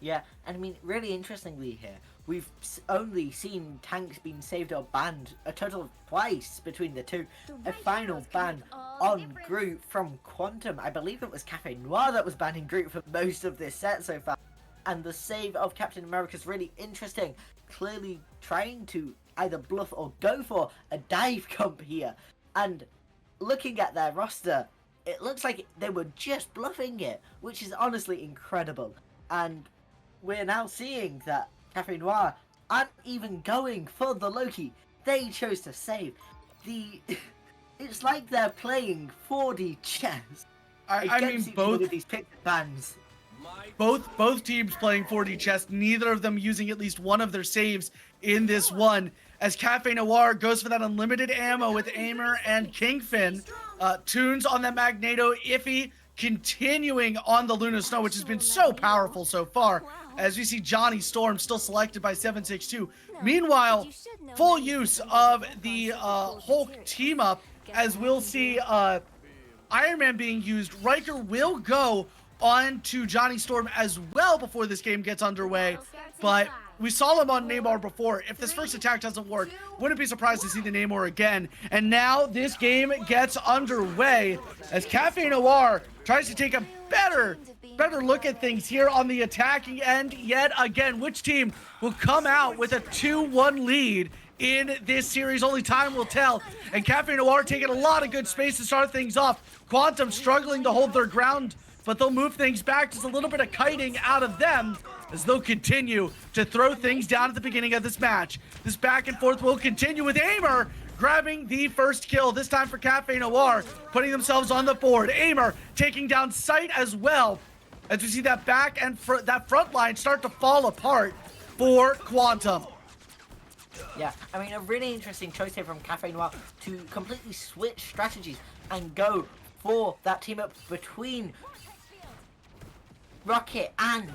Yeah, and I mean, really interestingly here, we've only seen tanks being saved or banned a total of twice between the two. A final ban on Groot from Quantum. I believe it was Cafe Noir that was banning Groot for most of this set so far. And the save of Captain America is really interesting. Clearly trying to either bluff or go for a dive comp here. And looking at their roster, it looks like they were just bluffing it, which is honestly incredible. And we're now seeing that Cafe Noir aren't even going for the Loki. They chose to save. It's like they're playing 4D chess. I mean, both with these picture bands. Both teams playing 4D chess, neither of them using at least one of their saves in this one, as Cafe Noir goes for that unlimited ammo with Aimer and Kingpin. Tunes on that Magneto, Iffy continuing on the Luna Snow, which has been so powerful so far, as we see Johnny Storm still selected by 762. Meanwhile, full use of the Hulk team up, as we'll see Iron Man being used. Riker will go on to Johnny Storm as well before this game gets underway, but we saw him on Namor before. If this first attack doesn't work, wouldn't be surprised to see the Namor again. And now this game gets underway as Cafe Noir tries to take a better look at things here on the attacking end yet again. Which team will come out with a 2-1 lead in this series? Only time will tell. And Cafe Noir taking a lot of good space to start things off. Quantum struggling to hold their ground, but they'll move things back. Just a little bit of kiting out of them as they'll continue to throw things down at the beginning of this match. This back and forth will continue with Aimer grabbing the first kill, this time for Cafe Noir, putting themselves on the board. Aimer taking down Sight as well, as we see that back and that front line start to fall apart for Quantum. Yeah, I mean, a really interesting choice here from Cafe Noir to completely switch strategies and go for that team up between Rocket and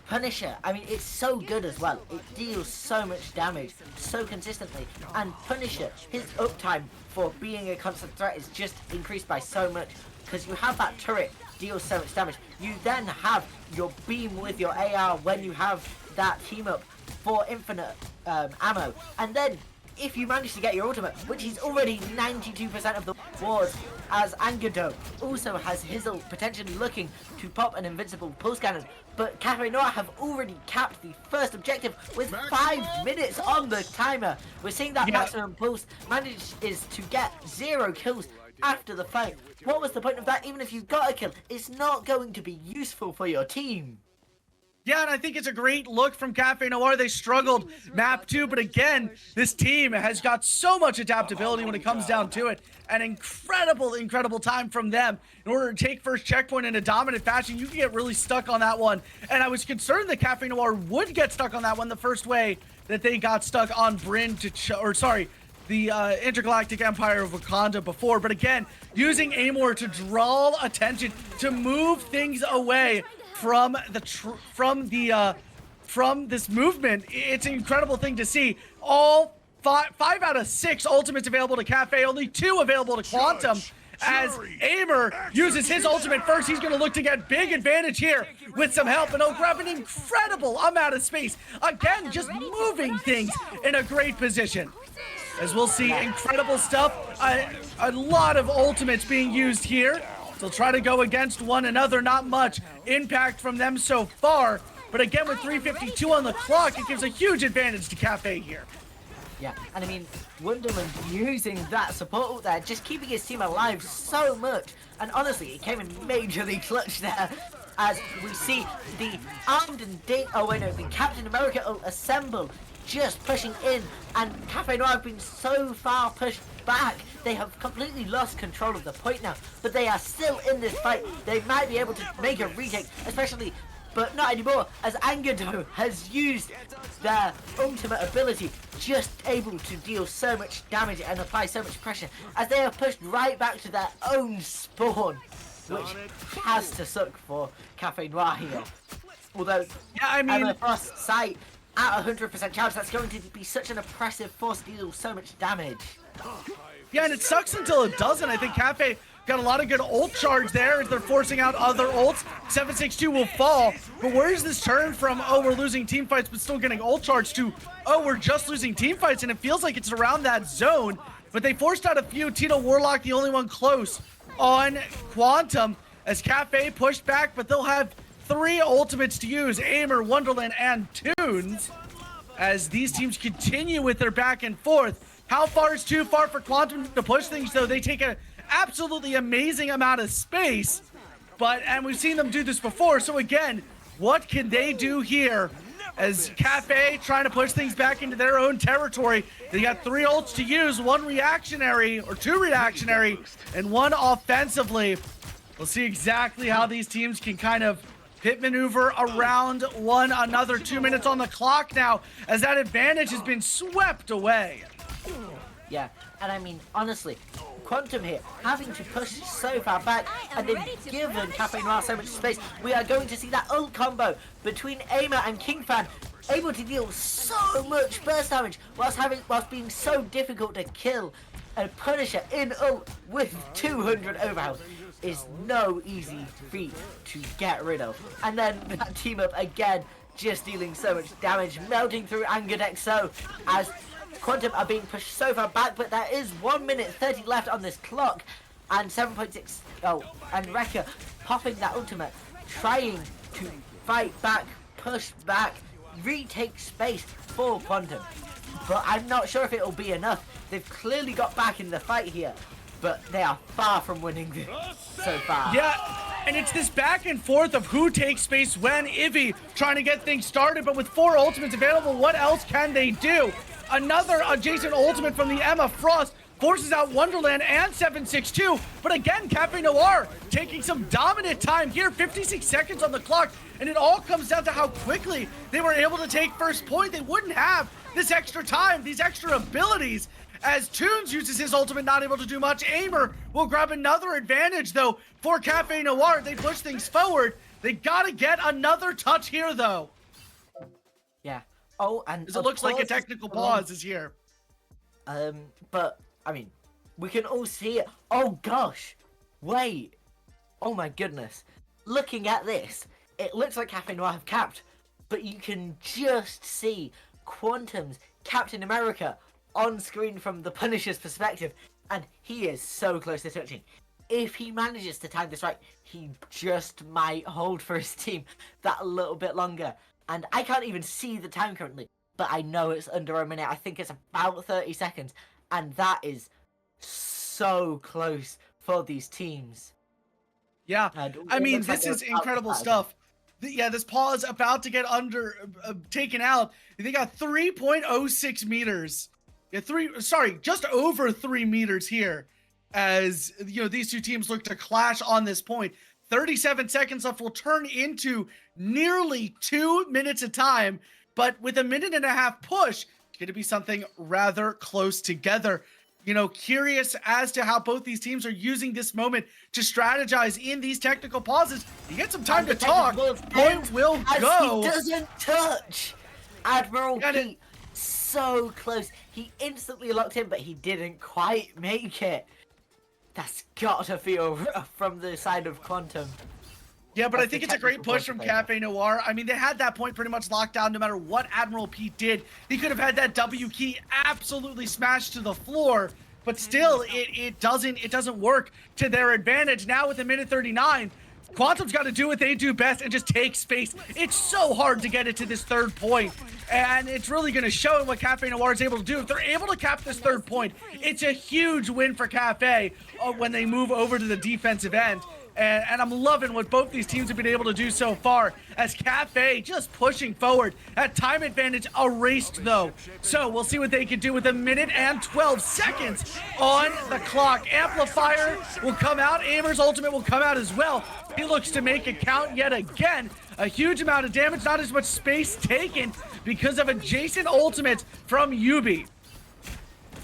Punisher. I mean, it's so good as well. It deals so much damage so consistently. And Punisher, his uptime for being a constant threat is just increased by so much, because you have that turret deals so much damage. You then have your beam with your AR when you have that team up for infinite ammo. And then if you manage to get your ultimate, which is already 92% of the wards, as Angado also has his ult potentially looking to pop an invincible pulse cannon. But Cafe Noir have already capped the first objective with 5 minutes on the timer. We're seeing that maximum pulse manage is to get 0 kills after the fight. What was the point of that? Even if you got a kill, it's not going to be useful for your team. Yeah, and I think it's a great look from Cafe Noir. They struggled map 2, but again, this team has got so much adaptability when it comes down to it. An incredible time from them in order to take first checkpoint in a dominant fashion. You can get really stuck on that one, and I was concerned that Cafe Noir would get stuck on that one the first way that they got stuck on Bryn the Intergalactic Empire of Wakanda before. But again, using Amor to draw attention, to move things away from this movement. It's an incredible thing to see. All five out of 6 ultimates available to Cafe, only 2 available to Quantum. As Aimer uses his ultimate first, he's going to look to get big advantage here with some help, and he'll grab an incredible amount of space. Again, just moving things in a great position. As we'll see, incredible stuff. A lot of ultimates being used here. They'll try to go against one another. Not much impact from them so far. But again, with 3:52 on the clock, it gives a huge advantage to Cafe here. Yeah, and I mean, Wonderland using that support ult there, just keeping his team alive so much. And honestly, it came in majorly clutch there, as we see the armed and the Captain America ult assemble, just pushing in, and Cafe Noir have been so far pushed back, they have completely lost control of the point now, but they are still in this fight. They might be able to make a retake, especially, but not anymore, as Angado has used their ultimate ability, just able to deal so much damage and apply so much pressure, as they are pushed right back to their own spawn, which has to suck for Cafe Noir here. Although, yeah, I mean, Emma Frost sight at 100% charge, that's going to be such an oppressive force to deal so much damage. Yeah, and it sucks until it doesn't. I think Cafe got a lot of good ult charge there as they're forcing out other ults. 762 will fall, but where is this turn from, oh, we're losing team fights but still getting ult charge, to, oh, we're just losing team fights, and it feels like it's around that zone. But they forced out a few. Tito Warlock, the only one close on Quantum, as Cafe pushed back, but they'll have 3 ultimates to use, Aimer, Wonderland, and Tunes, as these teams continue with their back and forth. How far is too far for Quantum to push things, though? They take an absolutely amazing amount of space, and we've seen them do this before. So again, what can they do here as Cafe trying to push things back into their own territory. They got 3 ults to use, 1 reactionary, or 2 reactionary, and 1 offensively. We'll see exactly how these teams can kind of pit maneuver around one another. 2 minutes on the clock now, as that advantage has been swept away. Yeah, and I mean, honestly, Quantum here, having to push so far back, and they've given Cafe Noir so much space. We are going to see that ult combo between Aimer and KingFan, able to deal so much burst damage, whilst being so difficult to kill. A Punisher in ult with 200 overhealth is no easy feat to get rid of. And then that team up again, just dealing so much damage, melting through Angered XO as Quantum are being pushed so far back, but there is 1 minute 30 left on this clock, and 7.6. Oh, and Rekka popping that ultimate, trying to fight back, push back, retake space for Quantum. But I'm not sure if it'll be enough. They've clearly got back in the fight here, but they are far from winning this so far. Yeah, and it's this back and forth of who takes space when. Ivy trying to get things started, but with 4 ultimates available, what else can they do? Another adjacent ultimate from the Emma Frost forces out Wonderland and 762, but again, Cafe Noir taking some dominant time here, 56 seconds on the clock, and it all comes down to how quickly they were able to take first point. They wouldn't have this extra time, these extra abilities, as Toons uses his ultimate, not able to do much. Aimer will grab another advantage, though, for Cafe Noir. They push things forward. They gotta get another touch here, though. Yeah. Oh, and it looks like a technical pause is here. But I mean, we can all see it. Oh gosh, wait. Oh my goodness. Looking at this, it looks like Cafe Noir have capped, but you can just see Quantum's Captain America on screen from the Punisher's perspective, and he is so close to touching. If he manages to time this right, he just might hold for his team that little bit longer. And I can't even see the time currently, but I know it's under a minute. I think it's about 30 seconds, and that is so close for these teams. Yeah, I mean, this is incredible stuff. Yeah, this pause about to get taken out. They got 3.06 meters. Yeah, just over 3 meters here, as you know, these two teams look to clash on this point. 37 seconds left will turn into nearly 2 minutes of time, but with a 1.5 minute push, it's going to be something rather close together. You know, curious as to how both these teams are using this moment to strategize in these technical pauses. You get some time to talk. Point will go. He doesn't touch. Admiral Pete, so close. He instantly locked in, but he didn't quite make it. That's got to feel rough from the side of Quantum. Yeah, but I think it's a great push from Cafe Noir. I mean, they had that point pretty much locked down no matter what Admiral Pete did. He could have had that W key absolutely smashed to the floor, but still, it doesn't work to their advantage. Now with a 1:39, Quantum's got to do what they do best and just take space. It's so hard to get it to this 3rd point, and it's really going to show in what Cafe Noir is able to do. If they're able to cap this 3rd point, it's a huge win for Cafe when they move over to the defensive end. And I'm loving what both these teams have been able to do so far, as Cafe just pushing forward. That time advantage erased, though. So we'll see what they can do with 1 minute and 12 seconds on the clock. Amplifier will come out. Aimer's ultimate will come out as well. He looks to make it count yet again. A huge amount of damage, not as much space taken because of adjacent ultimates from Yubi.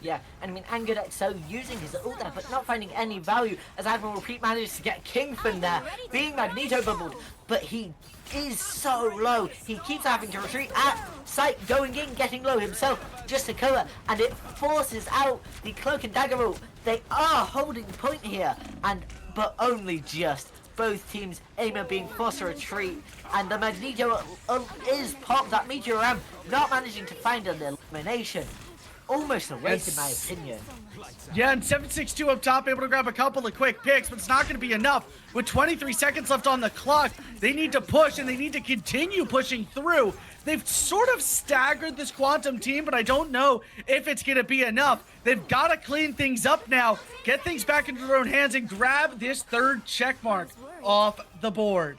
Yeah, and I mean, Angered XO using his ult there, but not finding any value, as Admiral Pete manages to get KingFan there, being Magneto bubbled, but he is so low. He keeps having to retreat at sight, going in, getting low himself, just to cover, and it forces out the Cloak and Dagger ult. They are holding point here, but only just. Both teams, Aimer being forced to retreat, and the Magneto ult is popped. That Meteor Ram not managing to find an elimination. Almost a waste, in my opinion. Yeah, and 762 up top, able to grab a couple of quick picks, but it's not going to be enough. With 23 seconds left on the clock, they need to push, and they need to continue pushing through. They've sort of staggered this Quantum team, but I don't know if it's going to be enough. They've got to clean things up now, get things back into their own hands, and grab this 3rd check mark off the board.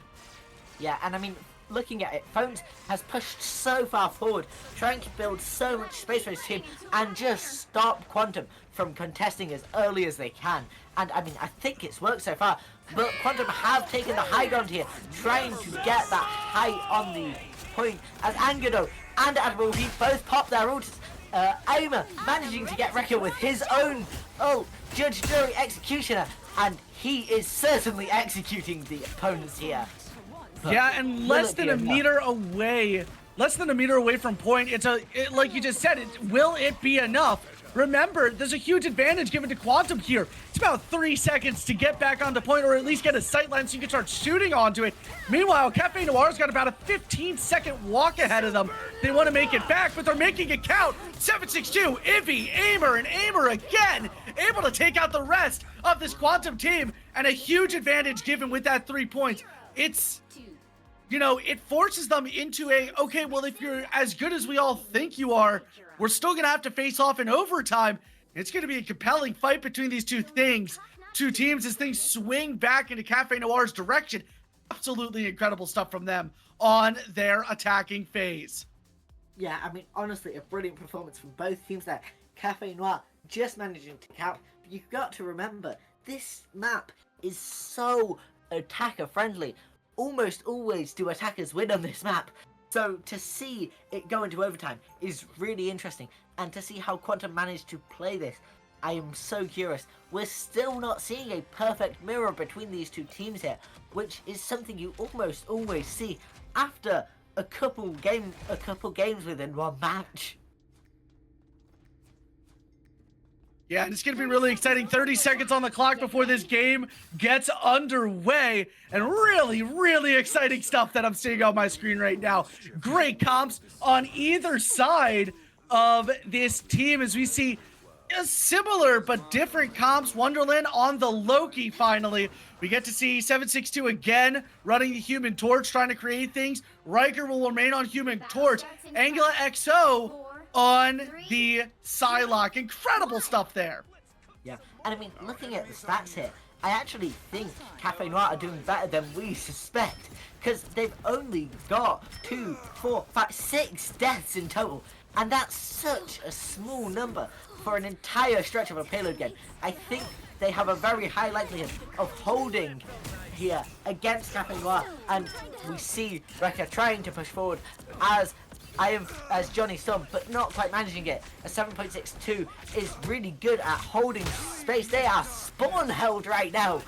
Yeah, and I mean, looking at it, Phones has pushed so far forward, trying to build so much space for his team and just stop Quantum from contesting as early as they can. And I mean, I think it's worked so far, but Quantum have taken the high ground here, trying to get that height on the point as Angado and Admiral Heat both pop their ults. Aimer managing to get Wrecker with his own Judge, Jury, Executioner, and he is certainly executing the opponents here. But yeah, and less than a meter away from point. Like you just said, will it be enough? Remember, there's a huge advantage given to Quantum here. It's about 3 seconds to get back onto point, or at least get a sightline so you can start shooting onto it. Meanwhile, Cafe Noir's got about a 15-second walk ahead of them. They want to make it back, but they're making it count. 762, Ivy, Aimer, and Aimer again, able to take out the rest of this Quantum team, and a huge advantage given with that 3 points. It's, you know, it forces them into okay, well, if you're as good as we all think you are, we're still going to have to face off in overtime. It's going to be a compelling fight between these two teams as things swing back into Cafe Noir's direction. Absolutely incredible stuff from them on their attacking phase. Yeah, I mean, honestly, a brilliant performance from both teams there. Cafe Noir just managing to count. But you've got to remember, this map is so attacker friendly. Almost always do attackers win on this map. So to see it go into overtime is really interesting, and to see how Quantum managed to play this, I am so curious. We're still not seeing a perfect mirror between these two teams here, which is something you almost always see after a couple games within one match. Yeah, and it's going to be really exciting. 30 seconds on the clock before this game gets underway. And really, really exciting stuff that I'm seeing on my screen right now. Great comps on either side of this team as we see similar but different comps. Wonderland on the Loki finally. We get to see 762 again running the Human Torch, trying to create things. Riker will remain on Human Torch. Angela XO on the Psylocke. Incredible stuff there. Yeah, and I mean, looking at the stats here, I actually think Cafe Noir are doing better than we suspect, because they've only got 2, 4, 5, 6 deaths in total, and that's such a small number for an entire stretch of a payload game. I think they have a very high likelihood of holding here against Cafe Noir, and we see Wrecker trying to push forward as Johnny Storm, but not quite managing it. A 7.62 is really good at holding space. They are spawn held right now.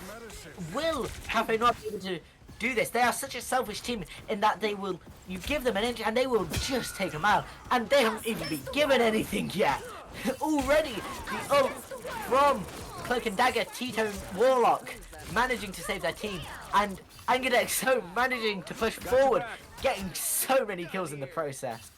Will Cafe Noir be able to do this? They are such a selfish team in that you give them an inch and they will just take a mile, and they haven't even been given anything yet. Already, the ult from Cloak and Dagger, Tito Warlock managing to save their team, and Angadex so managing to push forward, getting so many kills in the process.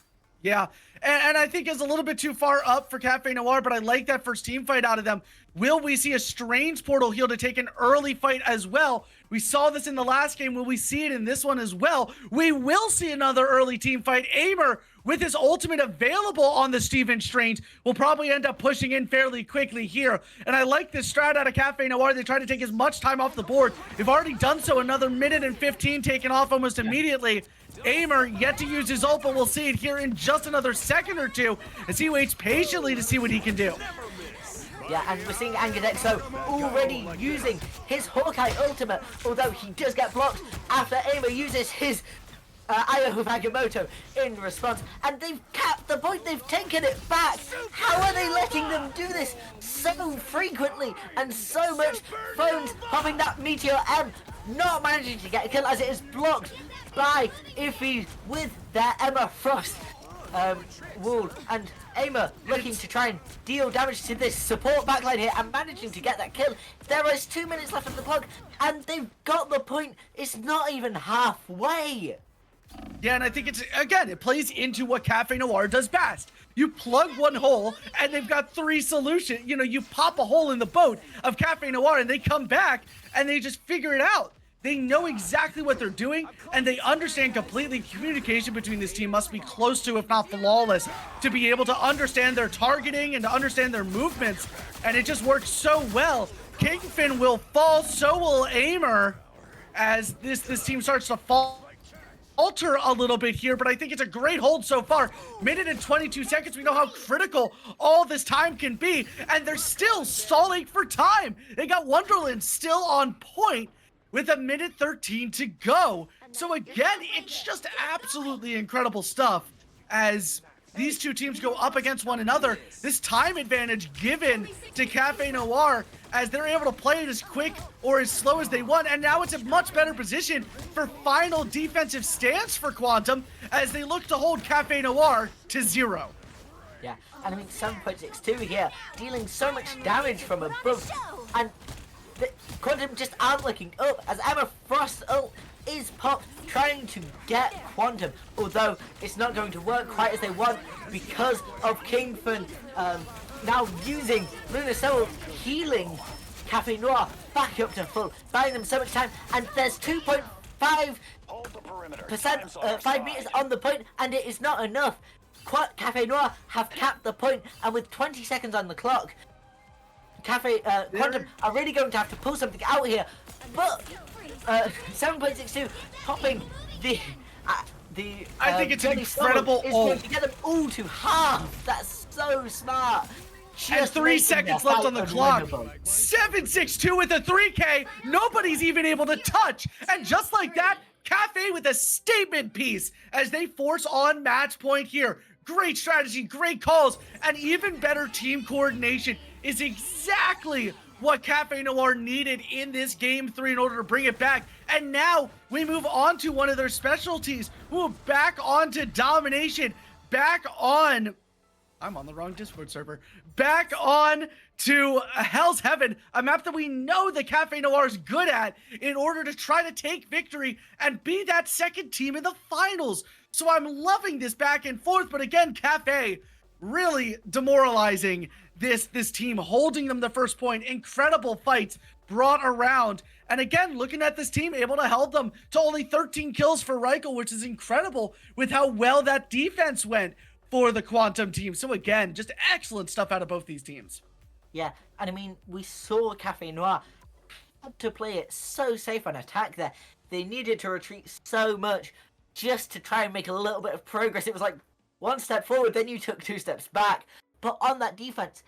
Yeah, and I think it's a little bit too far up for Cafe Noir, but I like that first team fight out of them. Will we see a Strange Portal heal to take an early fight as well? We saw this in the last game. Will we see it in this one as well? We will see another early team fight. Aimer, with his ultimate available on the Steven Strange, will probably end up pushing in fairly quickly here. And I like this strat out of Cafe Noir. They try to take as much time off the board. They've already done so. Another minute and 15 taken off almost immediately. Aimer yet to use his ult, but we'll see it here in just another second or two as he waits patiently to see what he can do. Yeah, and we're seeing Angadexo already using his Hawkeye ultimate, although he does get blocked after Aimer uses his Io Agamotto in response, and they've capped the point, they've taken it back. How are they letting them do this so frequently and so much? Phones popping that Meteor M, not managing to get a kill as it is blocked by Iffy with their Emma Frost wall, and Aimer looking to try and deal damage to this support backline here and managing to get that kill. There is 2 minutes left of the clock and they've got the point. It's not even halfway. Yeah, and I think it plays into what Cafe Noir does best. You plug one hole and they've got 3 solutions. You know, you pop a hole in the boat of Cafe Noir and they come back and they just figure it out. They know exactly what they're doing, and they understand completely. Communication between this team must be close to, if not flawless, to be able to understand their targeting and to understand their movements, and it just works so well. Kingfin will fall, so will Aimer, as this team starts to fall. alter a little bit here, but I think it's a great hold so far. Minute and 22 seconds. We know how critical all this time can be, and they're still stalling for time. They got Wonderland still on point with a minute 13 to go. So again, it's just absolutely incredible stuff as these two teams go up against one another. This time advantage given to Cafe Noir as they're able to play it as quick or as slow as they want. And now it's a much better position for final defensive stance for Quantum as they look to hold Cafe Noir to 0. Yeah, and I mean 7.62 here, dealing so much damage from above. And Quantum just aren't looking up as Emma Frost is popped, trying to get Quantum, although it's not going to work quite as they want because of Kingfin now using Lunar Soul, healing Cafe Noir back up to full, buying them so much time, and there's 2.5%, 5 meters on the point, and it is not enough. Cafe Noir have capped the point, and with 20 seconds on the clock, Quantum are really going to have to pull something out here, but 7.62 popping the I think it's an incredible is going to get them all to half. That's so smart. And 3 seconds left on the clock. 7.62 with a 3K. Nobody's even able to touch. And just like that, Cafe with a statement piece as they force on match point here. Great strategy, great calls, and even better team coordination is exactly what Cafe Noir needed in this game 3 in order to bring it back. And now we move on to one of their specialties. Move back onto domination, back on, I'm on the wrong Discord server, back on to Hell's Heaven, a map that we know the Cafe Noir is good at in order to try to take victory and be that second team in the finals. So I'm loving this back and forth, but again, Cafe really demoralizing this team, holding them the first point. Incredible fights brought around, and again, looking at this team able to help them to only 13 kills for Reichel, which is incredible with how well that defense went for the Quantum team. So again, just excellent stuff out of both these teams. Yeah, and I mean, we saw Cafe Noir had to play it so safe on attack there. They needed to retreat so much just to try and make a little bit of progress. It was like 1 step forward, then you took 2 steps back. But on that defense,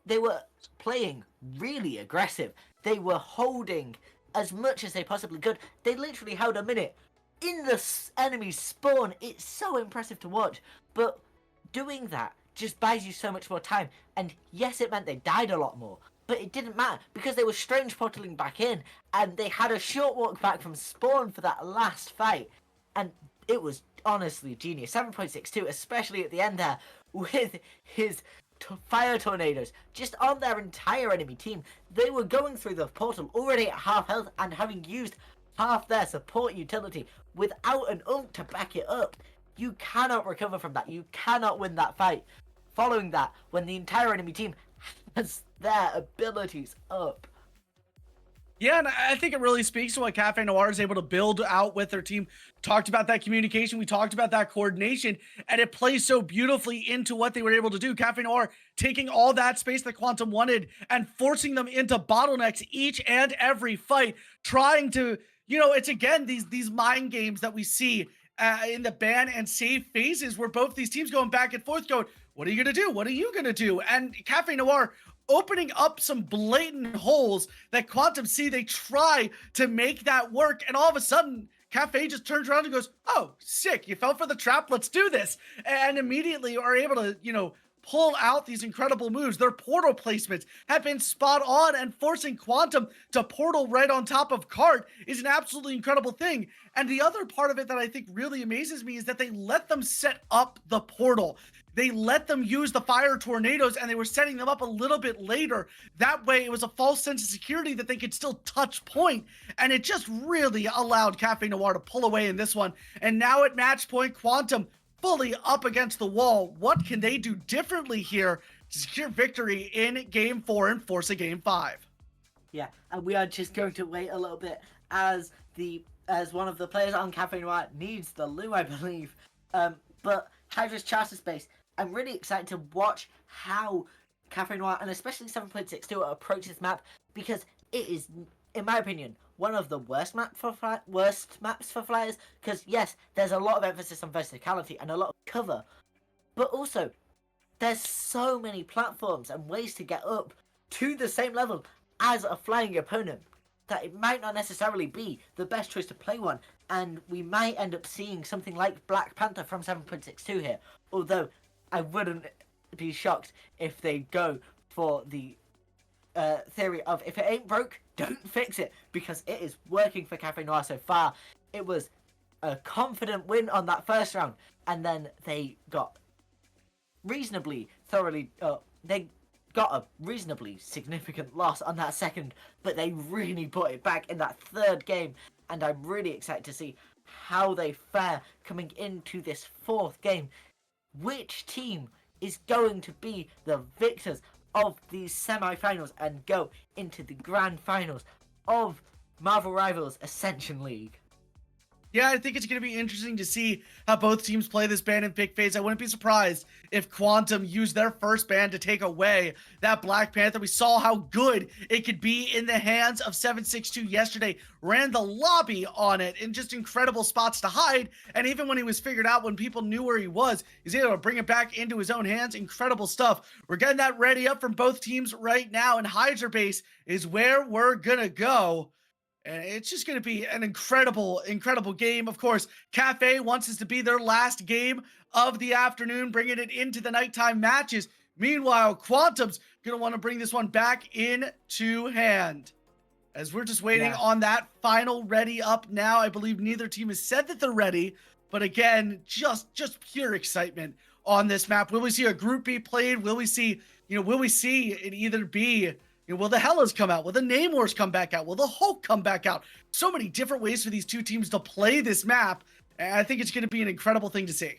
they were playing really aggressive. They were holding as much as they possibly could. They literally held a minute in the enemy's spawn. It's so impressive to watch. But doing that just buys you so much more time. And yes, it meant they died a lot more. But it didn't matter because they were strange portaling back in. And they had a short walk back from spawn for that last fight. And it was honestly genius. 7.62, especially at the end there, with his fire tornadoes just on their entire enemy team. They were going through the portal already at half health and having used half their support utility without an ult to back it up. You cannot recover from that. You cannot win that fight following that when the entire enemy team has their abilities up. Yeah, and I think it really speaks to what Cafe Noir is able to build out with their team. Talked about that communication, we talked about that coordination, and it plays so beautifully into what they were able to do. Cafe Noir taking all that space that Quantum wanted and forcing them into bottlenecks each and every fight, trying to, you know, it's again these mind games that we see in the ban and save phases where both these teams going back and forth going, what are you going to do? What are you going to do? And Cafe Noir opening up some blatant holes that Quantum see. They try to make that work, and all of a sudden Cafe just turns around and goes, oh, sick, you fell for the trap, let's do this, and immediately are able to, you know, pull out these incredible moves. Their portal placements have been spot on, and forcing Quantum to portal right on top of Cart is an absolutely incredible thing. And the other part of it that I think really amazes me is that they let them set up the portal. They let them use the fire tornadoes, and they were setting them up a little bit later. That way, it was a false sense of security that they could still touch point, and it just really allowed Cafe Noir to pull away in this one. And now at match point, Quantum fully up against the wall. What can they do differently here to secure victory in Game 4 and force a Game 5? Yeah, and we are just going to wait a little bit as one of the players on Cafe Noir needs the loo, I believe. But Hydra's Charter Space, I'm really excited to watch how Cafe Noir, and especially 7.62, approach this map, because it is in my opinion, one of the worst maps for flyers. Because yes, there's a lot of emphasis on verticality and a lot of cover, but also there's so many platforms and ways to get up to the same level as a flying opponent that it might not necessarily be the best choice to play one, and we might end up seeing something like Black Panther from 7.62 here. Although I wouldn't be shocked if they go for the theory of if it ain't broke, don't fix it, because it is working for Cafe Noir so far. It was a confident win on that first round, and then they got they got a reasonably significant loss on that second, but they really put it back in that third game, and I'm really excited to see how they fare coming into this fourth game. Which team is going to be the victors of these semi-finals and go into the grand finals of Marvel Rivals Ascension League? Yeah, I think it's going to be interesting to see how both teams play this ban and pick phase. I wouldn't be surprised if Quantum used their first ban to take away that Black Panther. We saw how good it could be in the hands of 762 yesterday. Ran the lobby on it in just incredible spots to hide. And even when he was figured out, when people knew where he was, he's able to bring it back into his own hands. Incredible stuff. We're getting that ready up from both teams right now. And Hydra Base is where we're going to go. And it's just going to be an incredible game. Of course, Cafe wants this to be their last game of the afternoon, bringing it into the nighttime matches. Meanwhile, Quantum's going to want to bring this one back into hand. As we're just waiting on that final ready up now. I believe neither team has said that they're ready. But again, just pure excitement on this map. Will we see a Group B played? Will we see it either be... will the Hellas come out? Will the Namors come back out? Will the Hulk come back out? So many different ways for these two teams to play this map. And I think it's going to be an incredible thing to see.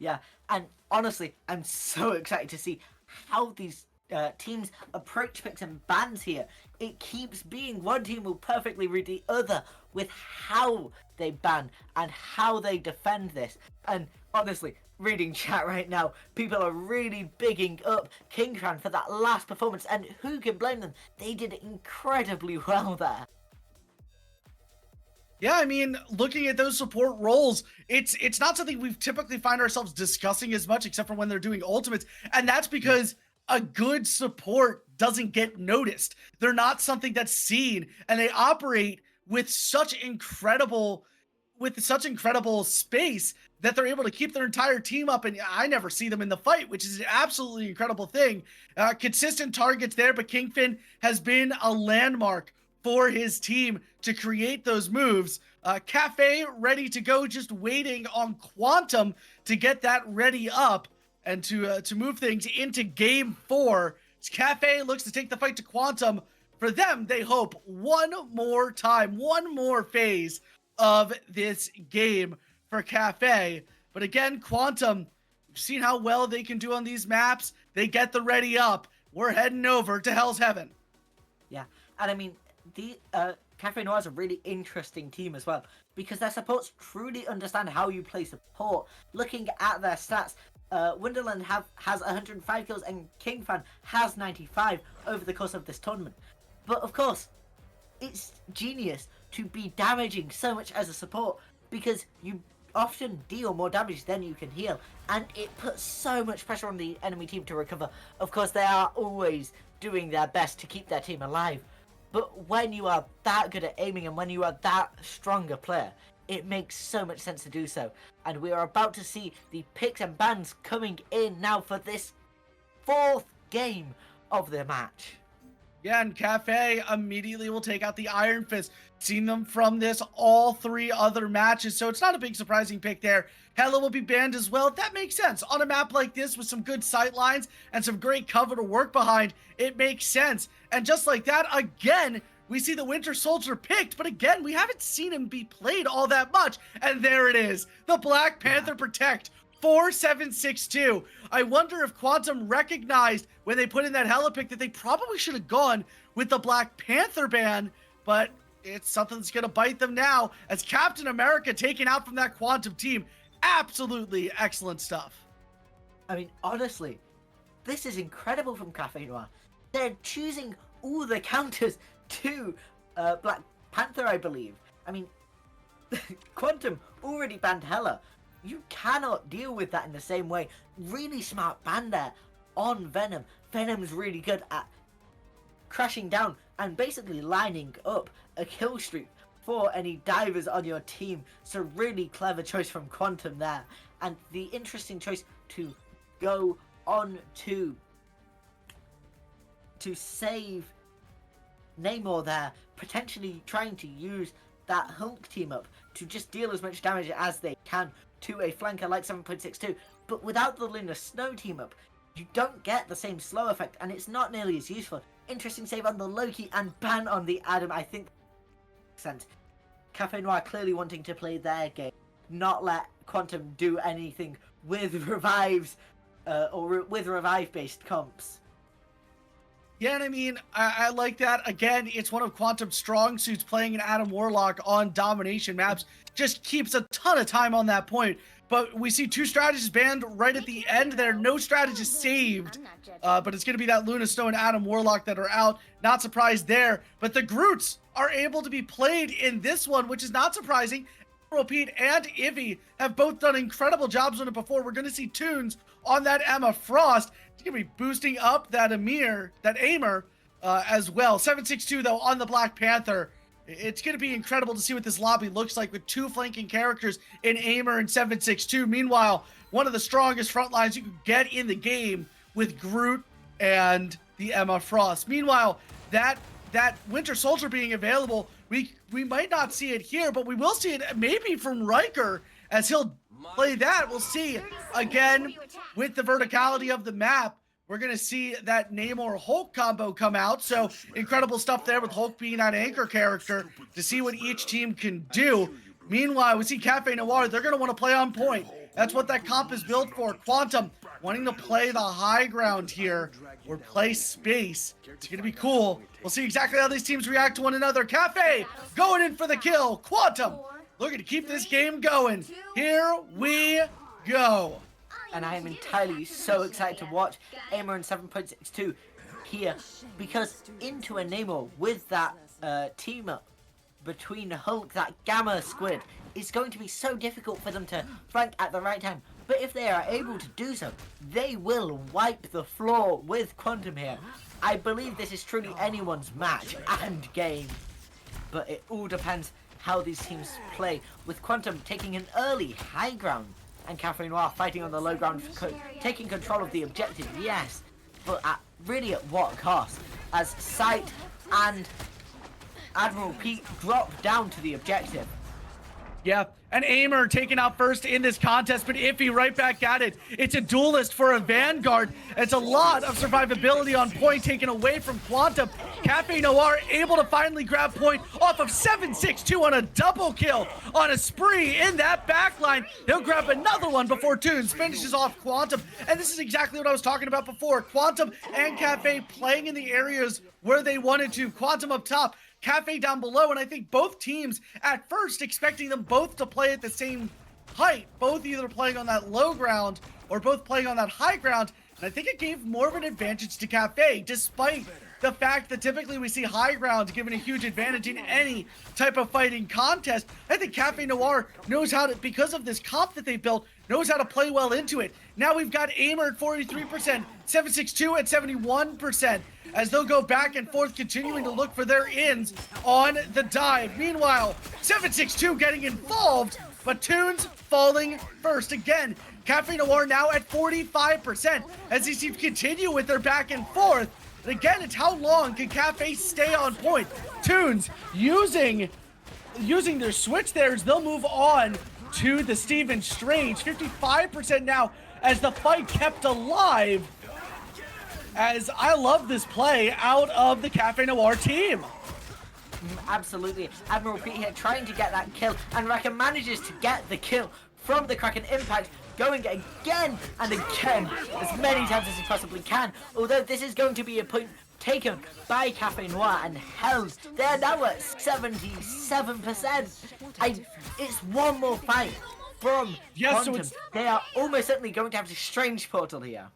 Yeah, and honestly, I'm so excited to see how these teams approach picks and bans here. It keeps being one team will perfectly read the other with how they ban and how they defend this. And honestly, reading chat right now, people are really bigging up KingFan for that last performance, and who can blame them? They did incredibly well there. Yeah, I mean, looking at those support roles, it's not something we've typically find ourselves discussing as much, except for when they're doing ultimates, and that's because a good support doesn't get noticed. They're not something that's seen, and they operate with such incredible space that they're able to keep their entire team up, and I never see them in the fight, which is an absolutely incredible thing. Consistent targets there, but Kingfin has been a landmark for his team to create those moves. Cafe ready to go, just waiting on Quantum to get that ready up and to move things into game 4. Cafe looks to take the fight to Quantum. For them, they hope one more time, one more phase of this game for Cafe. But again, Quantum, we've seen how well they can do on these maps. They get the ready up. We're heading over to Hell's Heaven. Yeah, and I mean, the Cafe Noir is a really interesting team as well, because their supports truly understand how you play support. Looking at their stats, Wonderland has 105 kills and KingFan has 95 over the course of this tournament. But of course, it's genius to be damaging so much as a support, because you often deal more damage than you can heal, and it puts so much pressure on the enemy team to recover. Of course, they are always doing their best to keep their team alive, but when you are that good at aiming and when you are that strong a player, it makes so much sense to do so. And we are about to see the picks and bans coming in now for this 4th game of the match. Yeah, and Cafe immediately will take out the Iron Fist. Seen them from this all 3 other matches, so it's not a big surprising pick there. Hella will be banned as well. That makes sense. On a map like this with some good sight lines and some great cover to work behind, it makes sense. And just like that, again, we see the Winter Soldier picked, but again, we haven't seen him be played all that much. And there it is, the Black Panther Protect. 4762. I wonder if Quantum recognized when they put in that Hella pick that they probably should have gone with the Black Panther ban, but it's something that's going to bite them now as Captain America taken out from that Quantum team. Absolutely excellent stuff. I mean, honestly, this is incredible from Cafe Noir. They're choosing all the counters to Black Panther, I believe. I mean, Quantum already banned Hela. You cannot deal with that in the same way. Really smart ban there on Venom. Venom's really good at crashing down and basically lining up a kill streak for any divers on your team. So really clever choice from Quantum there. And the interesting choice to go on to save Namor there, potentially trying to use that Hulk team up to just deal as much damage as they can to a flanker like 7.62. But without the Lunar Snow team up, you don't get the same slow effect, and it's not nearly as useful. Interesting save on the Loki and ban on the Adam. I think makes sense. Cafe Noir clearly wanting to play their game, not let Quantum do anything with revives or with revive-based comps. Yeah, and I mean, I like that. Again, it's one of Quantum's strong suits, playing an Adam Warlock on domination maps. Just keeps a ton of time on that point. But we see 2 strategists banned right at the end there. No strategist saved. But it's going to be that Luna Snow and Adam Warlock that are out. Not surprised there. But the Groots are able to be played in this one, which is not surprising. Pete and Ivy have both done incredible jobs on it before. We're going to see Tunes on that Emma Frost. It's going to be boosting up that Aimer as well. 762 though on the Black Panther. It's going to be incredible to see what this lobby looks like with 2 flanking characters in Aimer and 762. Meanwhile, one of the strongest front lines you could get in the game with Groot and the Emma Frost. Meanwhile, that Winter Soldier being available, we might not see it here, but we will see it maybe from Riker as he'll play that. We'll see again with the verticality of the map. We're going to see that Namor Hulk combo come out. So incredible stuff there with Hulk being that anchor character to see what each team can do. Meanwhile, we see Cafe Noir. They're going to want to play on point. That's what that comp is built for. Quantum wanting to play the high ground here or play space. It's going to be cool. We'll see exactly how these teams react to one another. Cafe going in for the kill. Quantum looking to keep this game going. Here we go. And I am entirely so excited to watch Aimer and 7.62 here, because into a Namor with that team up between Hulk, that Gamma Squid, is going to be so difficult for them to flank at the right time. But if they are able to do so, they will wipe the floor with Quantum here. I believe this is truly anyone's match and game. But it all depends how these teams play, with Quantum taking an early high ground and Cafe Noir fighting on the low ground, taking control of the objective, yes, but really at what cost, as Sight and Admiral Pete drop down to the objective. Yeah, and Aimer taken out first in this contest, but Iffy right back at it. It's a duelist for a Vanguard. It's a lot of survivability on point taken away from Quantum. Cafe Noir able to finally grab point off of 762 on a double kill on a spree in that backline. He'll grab another one before Tunes finishes off Quantum. And this is exactly what I was talking about before. Quantum and Cafe playing in the areas where they wanted to. Quantum up top, Cafe down below, and I think both teams at first expecting them both to play at the same height, both either playing on that low ground or both playing on that high ground, and I think it gave more of an advantage to Cafe, despite the fact that typically we see high ground given a huge advantage in any type of fighting contest. I think Cafe Noir knows how to, because of this comp that they built, knows how to play well into it. Now we've got Aimer at 43%, 762 at 71%, as they'll go back and forth, continuing to look for their ins on the dive. Meanwhile, 762 getting involved, but Tunes falling first. Again, Cafe Noir now at 45%, as these teams continue with their back and forth. And again, it's how long can Cafe stay on point. Tunes using their switch there as they'll move on to the Stephen Strange. 55% now as the fight kept alive. As I love this play out of the Cafe Noir team. Absolutely. Admiral Pete here trying to get that kill, and Wrecker manages to get the kill from the Kraken Impact, going again and again as many times as he possibly can. Although this is going to be a point taken by Cafe Noir and held. They're now at 77%. It's one more fight from Quantum. They are almost certainly going to have a Strange portal here.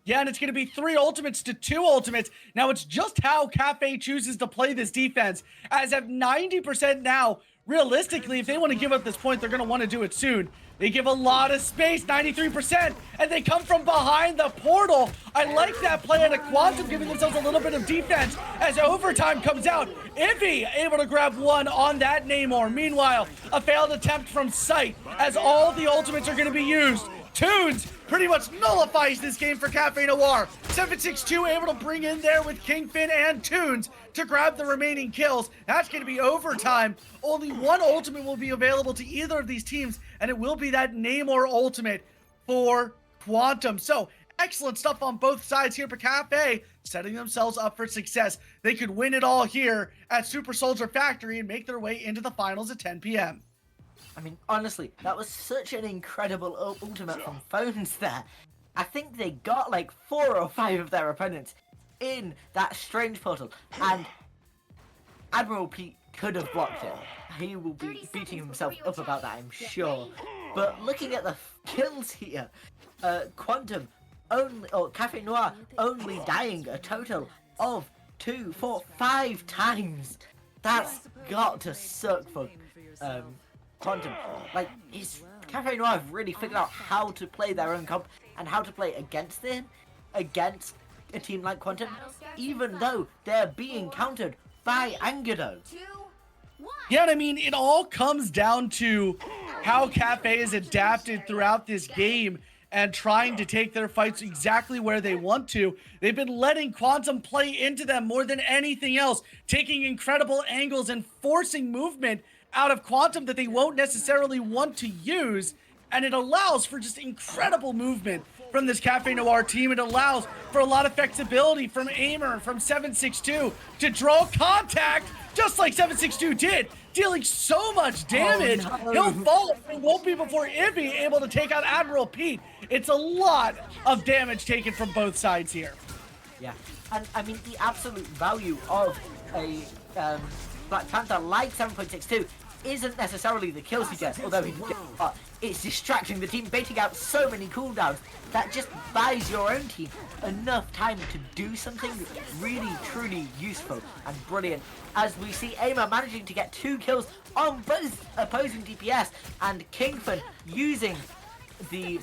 Yeah, and it's going to be 3 ultimates to 2 ultimates. Now, it's just how Cafe chooses to play this defense. As at 90% now, realistically, if they want to give up this point, they're going to want to do it soon. They give a lot of space, 93%, and they come from behind the portal. I like that play out of Quantum, giving themselves a little bit of defense as overtime comes out. Iffy able to grab one on that Namor. Meanwhile, a failed attempt from Sight as all the ultimates are going to be used. Tunes pretty much nullifies this game for Cafe Noir. 762 able to bring in there with Kingpin and Tunes to grab the remaining kills. That's going to be overtime. Only one ultimate will be available to either of these teams, and it will be that Namor ultimate for Quantum. So excellent stuff on both sides here for Cafe, setting themselves up for success. They could win it all here at Super Soldier Factory and make their way into the finals at 10 p.m. I mean, honestly, that was such an incredible ultimate from Phones there. I think they got like 4 or 5 of their opponents in that strange portal, and Admiral Pete could have blocked it. He will be beating himself up about that, I'm sure. But looking at the kills here, Quantum only, or Cafe Noir only dying a total of 2, 4, 5 times. That's got to suck for Quantum. Like, Cafe Noir have really figured out how to play their own comp and how to play against a team like Quantum, even though they're being countered by Angado. Yeah, and I mean, it all comes down to how Cafe is adapted throughout this game and trying to take their fights exactly where they want to. They've been letting Quantum play into them more than anything else, taking incredible angles and forcing movement out of Quantum that they won't necessarily want to use, and it allows for just incredible movement from this Cafe Noir team. It allows for a lot of flexibility from Aimer, from 762 to draw contact, just like 762 did, dealing so much damage. Oh, no. He'll fall. It won't be before Ivy able to take out Admiral Pete. It's a lot of damage taken from both sides here. Yeah, and I mean, the absolute value of a Black Panther like 7.62 isn't necessarily the kills he gets, although he can get, it's distracting the team, baiting out so many cooldowns that just buys your own team enough time to do something really, truly useful and brilliant. As we see Aimer managing to get 2 kills on both opposing DPS, and Kingpin using the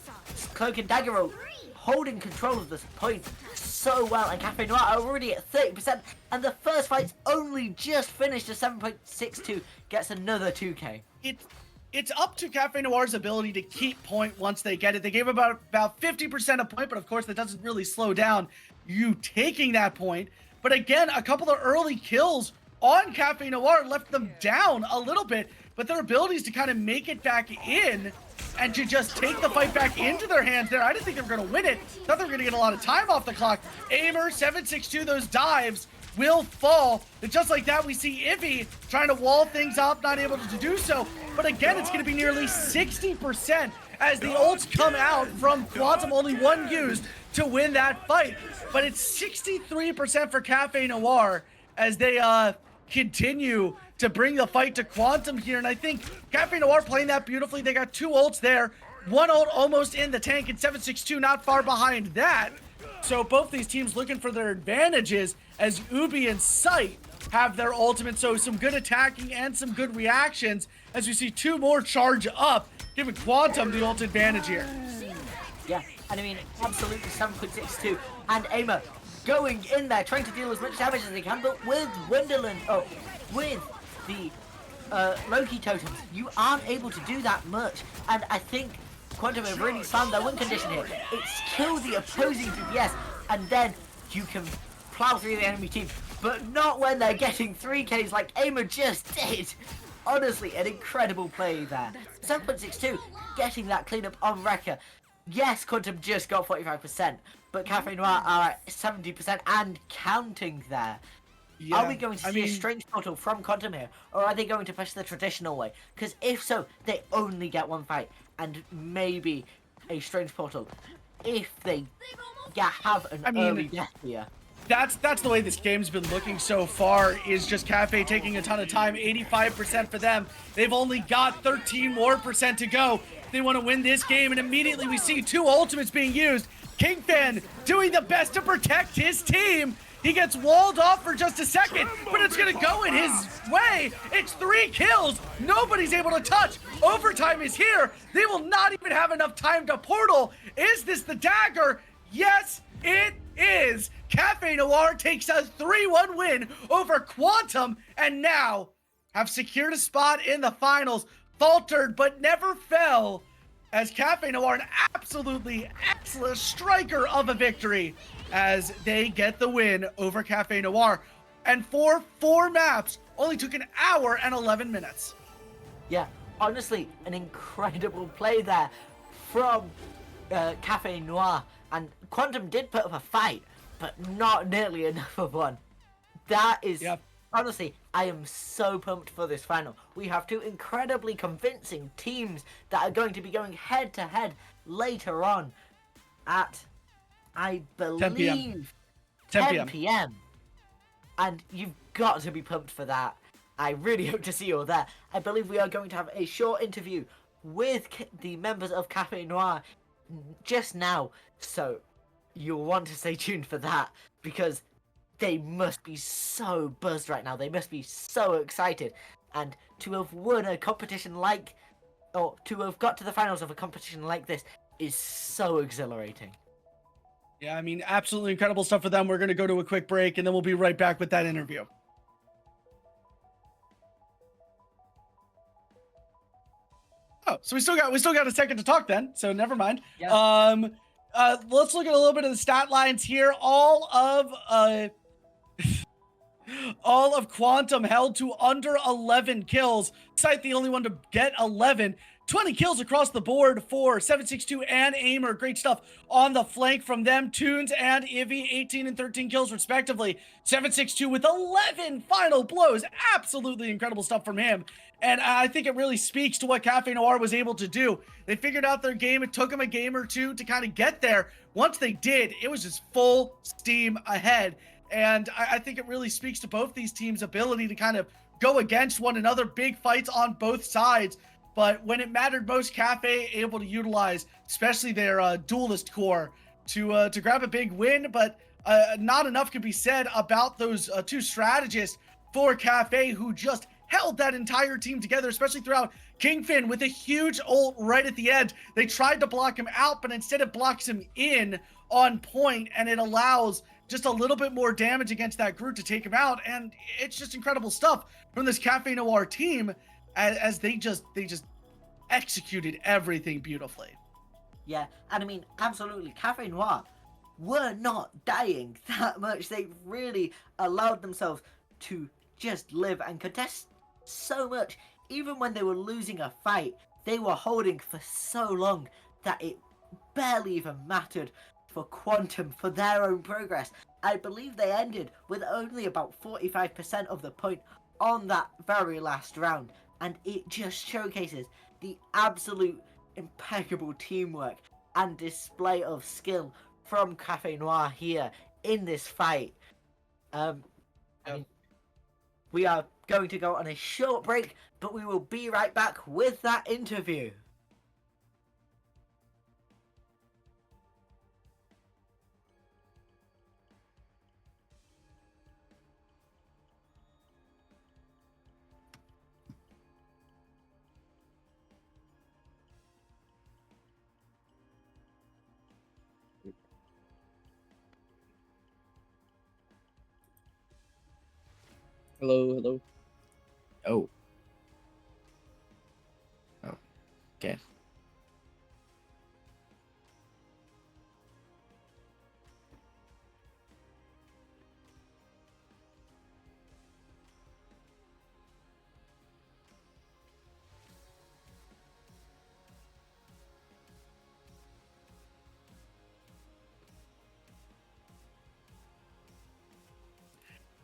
Cloak and Dagger roll, holding control of this point so well, and Cafe Noir are already at 30%, and the first fight's only just finished. A 7.62 gets another 2k. It's up to Cafe Noir's ability to keep point once they get it. They gave about 50% a point, but of course that doesn't really slow down you taking that point. But again, a couple of early kills on Cafe Noir left them down a little bit, but their abilities to kind of make it back in and to just take the fight back into their hands there. I didn't think they were going to win it. Thought they were going to get a lot of time off the clock. Aimer, 762, those dives will fall. And just like that, we see Ivy trying to wall things up, not able to do so. But again, it's going to be nearly 60% as the ults come out from Quantum, only 1 used to win that fight. But it's 63% for Cafe Noir as they continue to bring the fight to Quantum here. And I think Cafe Noir playing that beautifully. They got 2 ults there. 1 ult almost in the tank, and 762 not far behind that. So both these teams looking for their advantages as Ubi and Sight have their ultimate. So some good attacking and some good reactions as we see 2 more charge up, giving Quantum the ult advantage here. Yeah, and I mean, absolutely 7.62, and Aimer going in there, trying to deal as much damage as they can, but with Wonderland, with the Loki totems, you aren't able to do that much, and I think Quantum have really found their win condition here. It's kill the opposing DPS, and then you can plow through the enemy team, but not when they're getting 3Ks like Aimer just did. Honestly, an incredible play there. 7.62, getting that cleanup on Wrecker. Yes, Quantum just got 45%, but Cafe Noir are at 70% and counting there. Yeah, are we going to see a strange portal from Quantum here, or are they going to push the traditional way? Because if so, they only get 1 fight, and maybe a strange portal if they have an early death here. That's the way this game's been looking so far, is just Cafe taking a ton of time. 85% for them. They've only got 13% more to go. They want to win this game, and immediately we see 2 ultimates being used. Kingfin doing the best to protect his team. He gets walled off for just a second, but it's gonna go in his way. It's 3 kills. Nobody's able to touch. Overtime is here. They will not even have enough time to portal. Is this the dagger? Yes, it is. Cafe Noir takes a 3-1 win over Quantum and now have secured a spot in the finals. Faltered but never fell as Cafe Noir, an absolutely excellent striker of a victory, as they get the win over Cafe Noir. And for 4 maps, only took an hour and 11 minutes. Yeah, honestly, an incredible play there from Cafe Noir. And Quantum did put up a fight, but not nearly enough of one. That is... Yep. Honestly, I am so pumped for this final. We have 2 incredibly convincing teams that are going to be going head-to-head later on at, I believe, 10 p.m. And you've got to be pumped for that. I really hope to see you all there. I believe we are going to have a short interview with the members of Cafe Noir just now. So you'll want to stay tuned for that, because they must be so buzzed right now. They must be so excited. And to have won a competition like, or to have got to the finals of a competition like this is so exhilarating. Yeah, I mean, absolutely incredible stuff for them. We're going to go to a quick break, and then we'll be right back with that interview. Oh, so we still got a second to talk then. So never mind. Yeah. Let's look at a little bit of the stat lines here. All of Quantum held to under 11 kills. Sight the only one to get 11. 20 kills across the board for 762 and Aimer. Great stuff on the flank from them. Tunes and Ivy, 18 and 13 kills respectively. 762 with 11 final blows. Absolutely incredible stuff from him. And I think it really speaks to what Cafe Noir was able to do. They figured out their game. It took them a game or two to kind of get there. Once they did, it was just full steam ahead. And I think it really speaks to both these teams' ability to kind of go against one another. Big fights on both sides. But when it mattered most, Cafe able to utilize, especially their duelist core, to grab a big win. But not enough can be said about those 2 strategists for Cafe, who just held that entire team together, especially throughout. Kingfin with a huge ult right at the end. They tried to block him out, but instead it blocks him in on point, and it allows just a little bit more damage against that group to take him out. And it's just incredible stuff from this Cafe Noir team, as they just executed everything beautifully. Yeah, and I mean, absolutely, Cafe Noir were not dying that much. They really allowed themselves to just live and contest so much. Even when they were losing a fight, they were holding for so long that it barely even mattered for Quantum, for their own progress. I believe they ended with only about 45% of the point on that very last round, and it just showcases the absolute impeccable teamwork and display of skill from Cafe Noir here in this fight. I mean, we are going to go on a short break, but we will be right back with that interview. Hello, hello. Oh. Oh. Okay.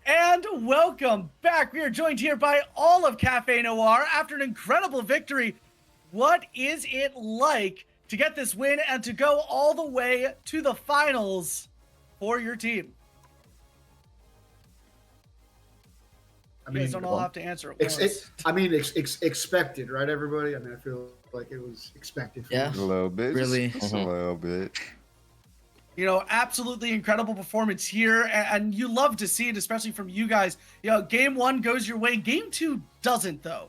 And welcome back. We are joined here by all of Cafe Noir after an incredible victory. What is it like to get this win and to go all the way to the finals for your team? I You mean, guys don't all have to answer at once. expected, right, everybody? I mean, I feel like it was expected. Yeah. A little bit. Really? Just a little bit. Absolutely incredible performance here, and you love to see it, especially from you guys. Game one goes your way, game two doesn't, though.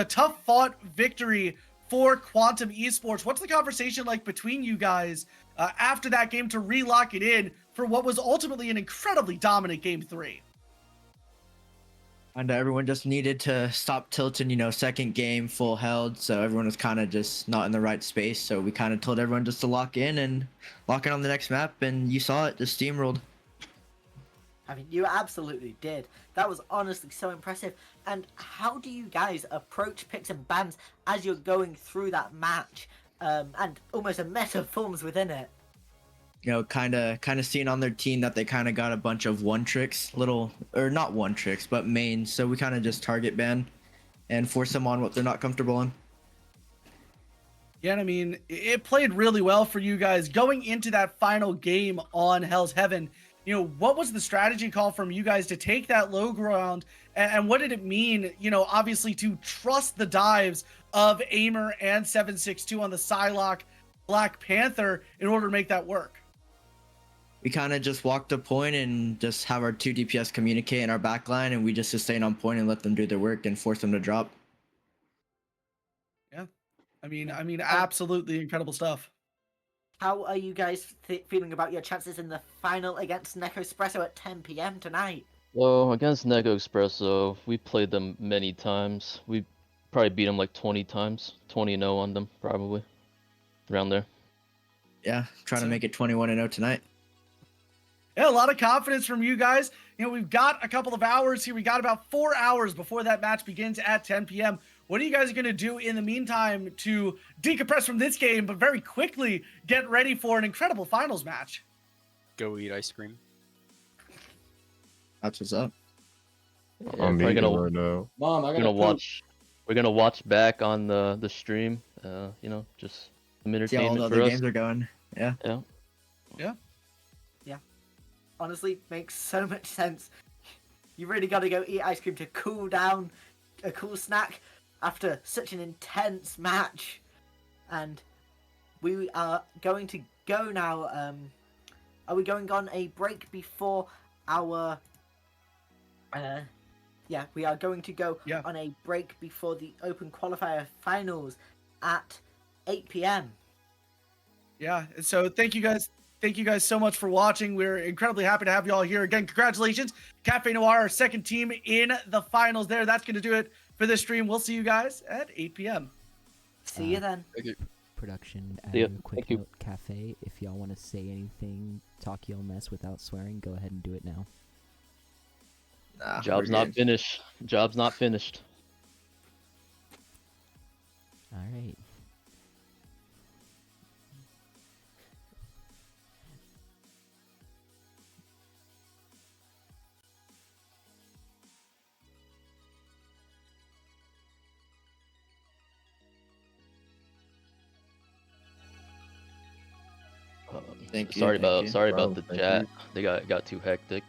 Tough fought victory for Quantum Esports. What's the conversation like between you guys after that game to relock it in for what was ultimately an incredibly dominant game three? And everyone just needed to stop tilting, second game full held. So everyone was kind of just not in the right space. So we kind of told everyone just to lock in and lock in on the next map. And you saw it, just steamrolled. I mean, you absolutely did. That was honestly so impressive. And how do you guys approach picks and bans as you're going through that match? And almost a meta forms within it. Kind of seeing on their team that they kind of got a bunch of one tricks, not one tricks, but mains. So we kind of just target ban and force them on what they're not comfortable in. Yeah, and I mean, it played really well for you guys going into that final game on Hell's Heaven. What was the strategy call from you guys to take that low ground, and what did it mean, obviously to trust the dives of Aimer and 762 on the Psylocke Black Panther in order to make that work? We kind of just walked a point and just have our 2 DPS communicate in our backline, and we just sustain on point and let them do their work and force them to drop. Yeah, I mean, absolutely incredible stuff. How are you guys feeling about your chances in the final against Neko Espresso at 10 p.m. tonight? Well, against Neko Espresso, we played them many times. We probably beat them like 20 times. 20-0 on them, probably. Around there. Yeah, trying to make it 21-0 tonight. Yeah, a lot of confidence from you guys. We've got a couple of hours here. We got about 4 hours before that match begins at 10 p.m. What are you guys going to do in the meantime to decompress from this game, but very quickly get ready for an incredible finals match? Go eat ice cream. That's what's up. Yeah, I'm we're eating gonna, right now. Mom, I we're gotta gonna poop. watch. We're gonna watch back on the stream. Just some See how all the entertainment other for us. games are going. Yeah. Yeah. Honestly, makes so much sense. You really got to go eat ice cream to cool down, a cool snack after such an intense match. And we are going to go now. Are we going on a break before our? Yeah, we are going to go on a break before the Open Qualifier Finals at 8 p.m. Yeah, so thank you guys. Thank you guys so much for watching. We're incredibly happy to have you all here. Again, congratulations. Cafe Noir, our second team in the finals there. That's going to do it for this stream. We'll see you guys at 8 p.m. See you then. Production, See ya. a quick Thank you. note, Cafe, if y'all want to say anything, talk y'all mess without swearing, go ahead and do it now. Nah, Job's we're not good. finished. Job's not finished. Alright. Thank you. Sorry thank about you. sorry Wow, about the thank chat. you. They got too hectic.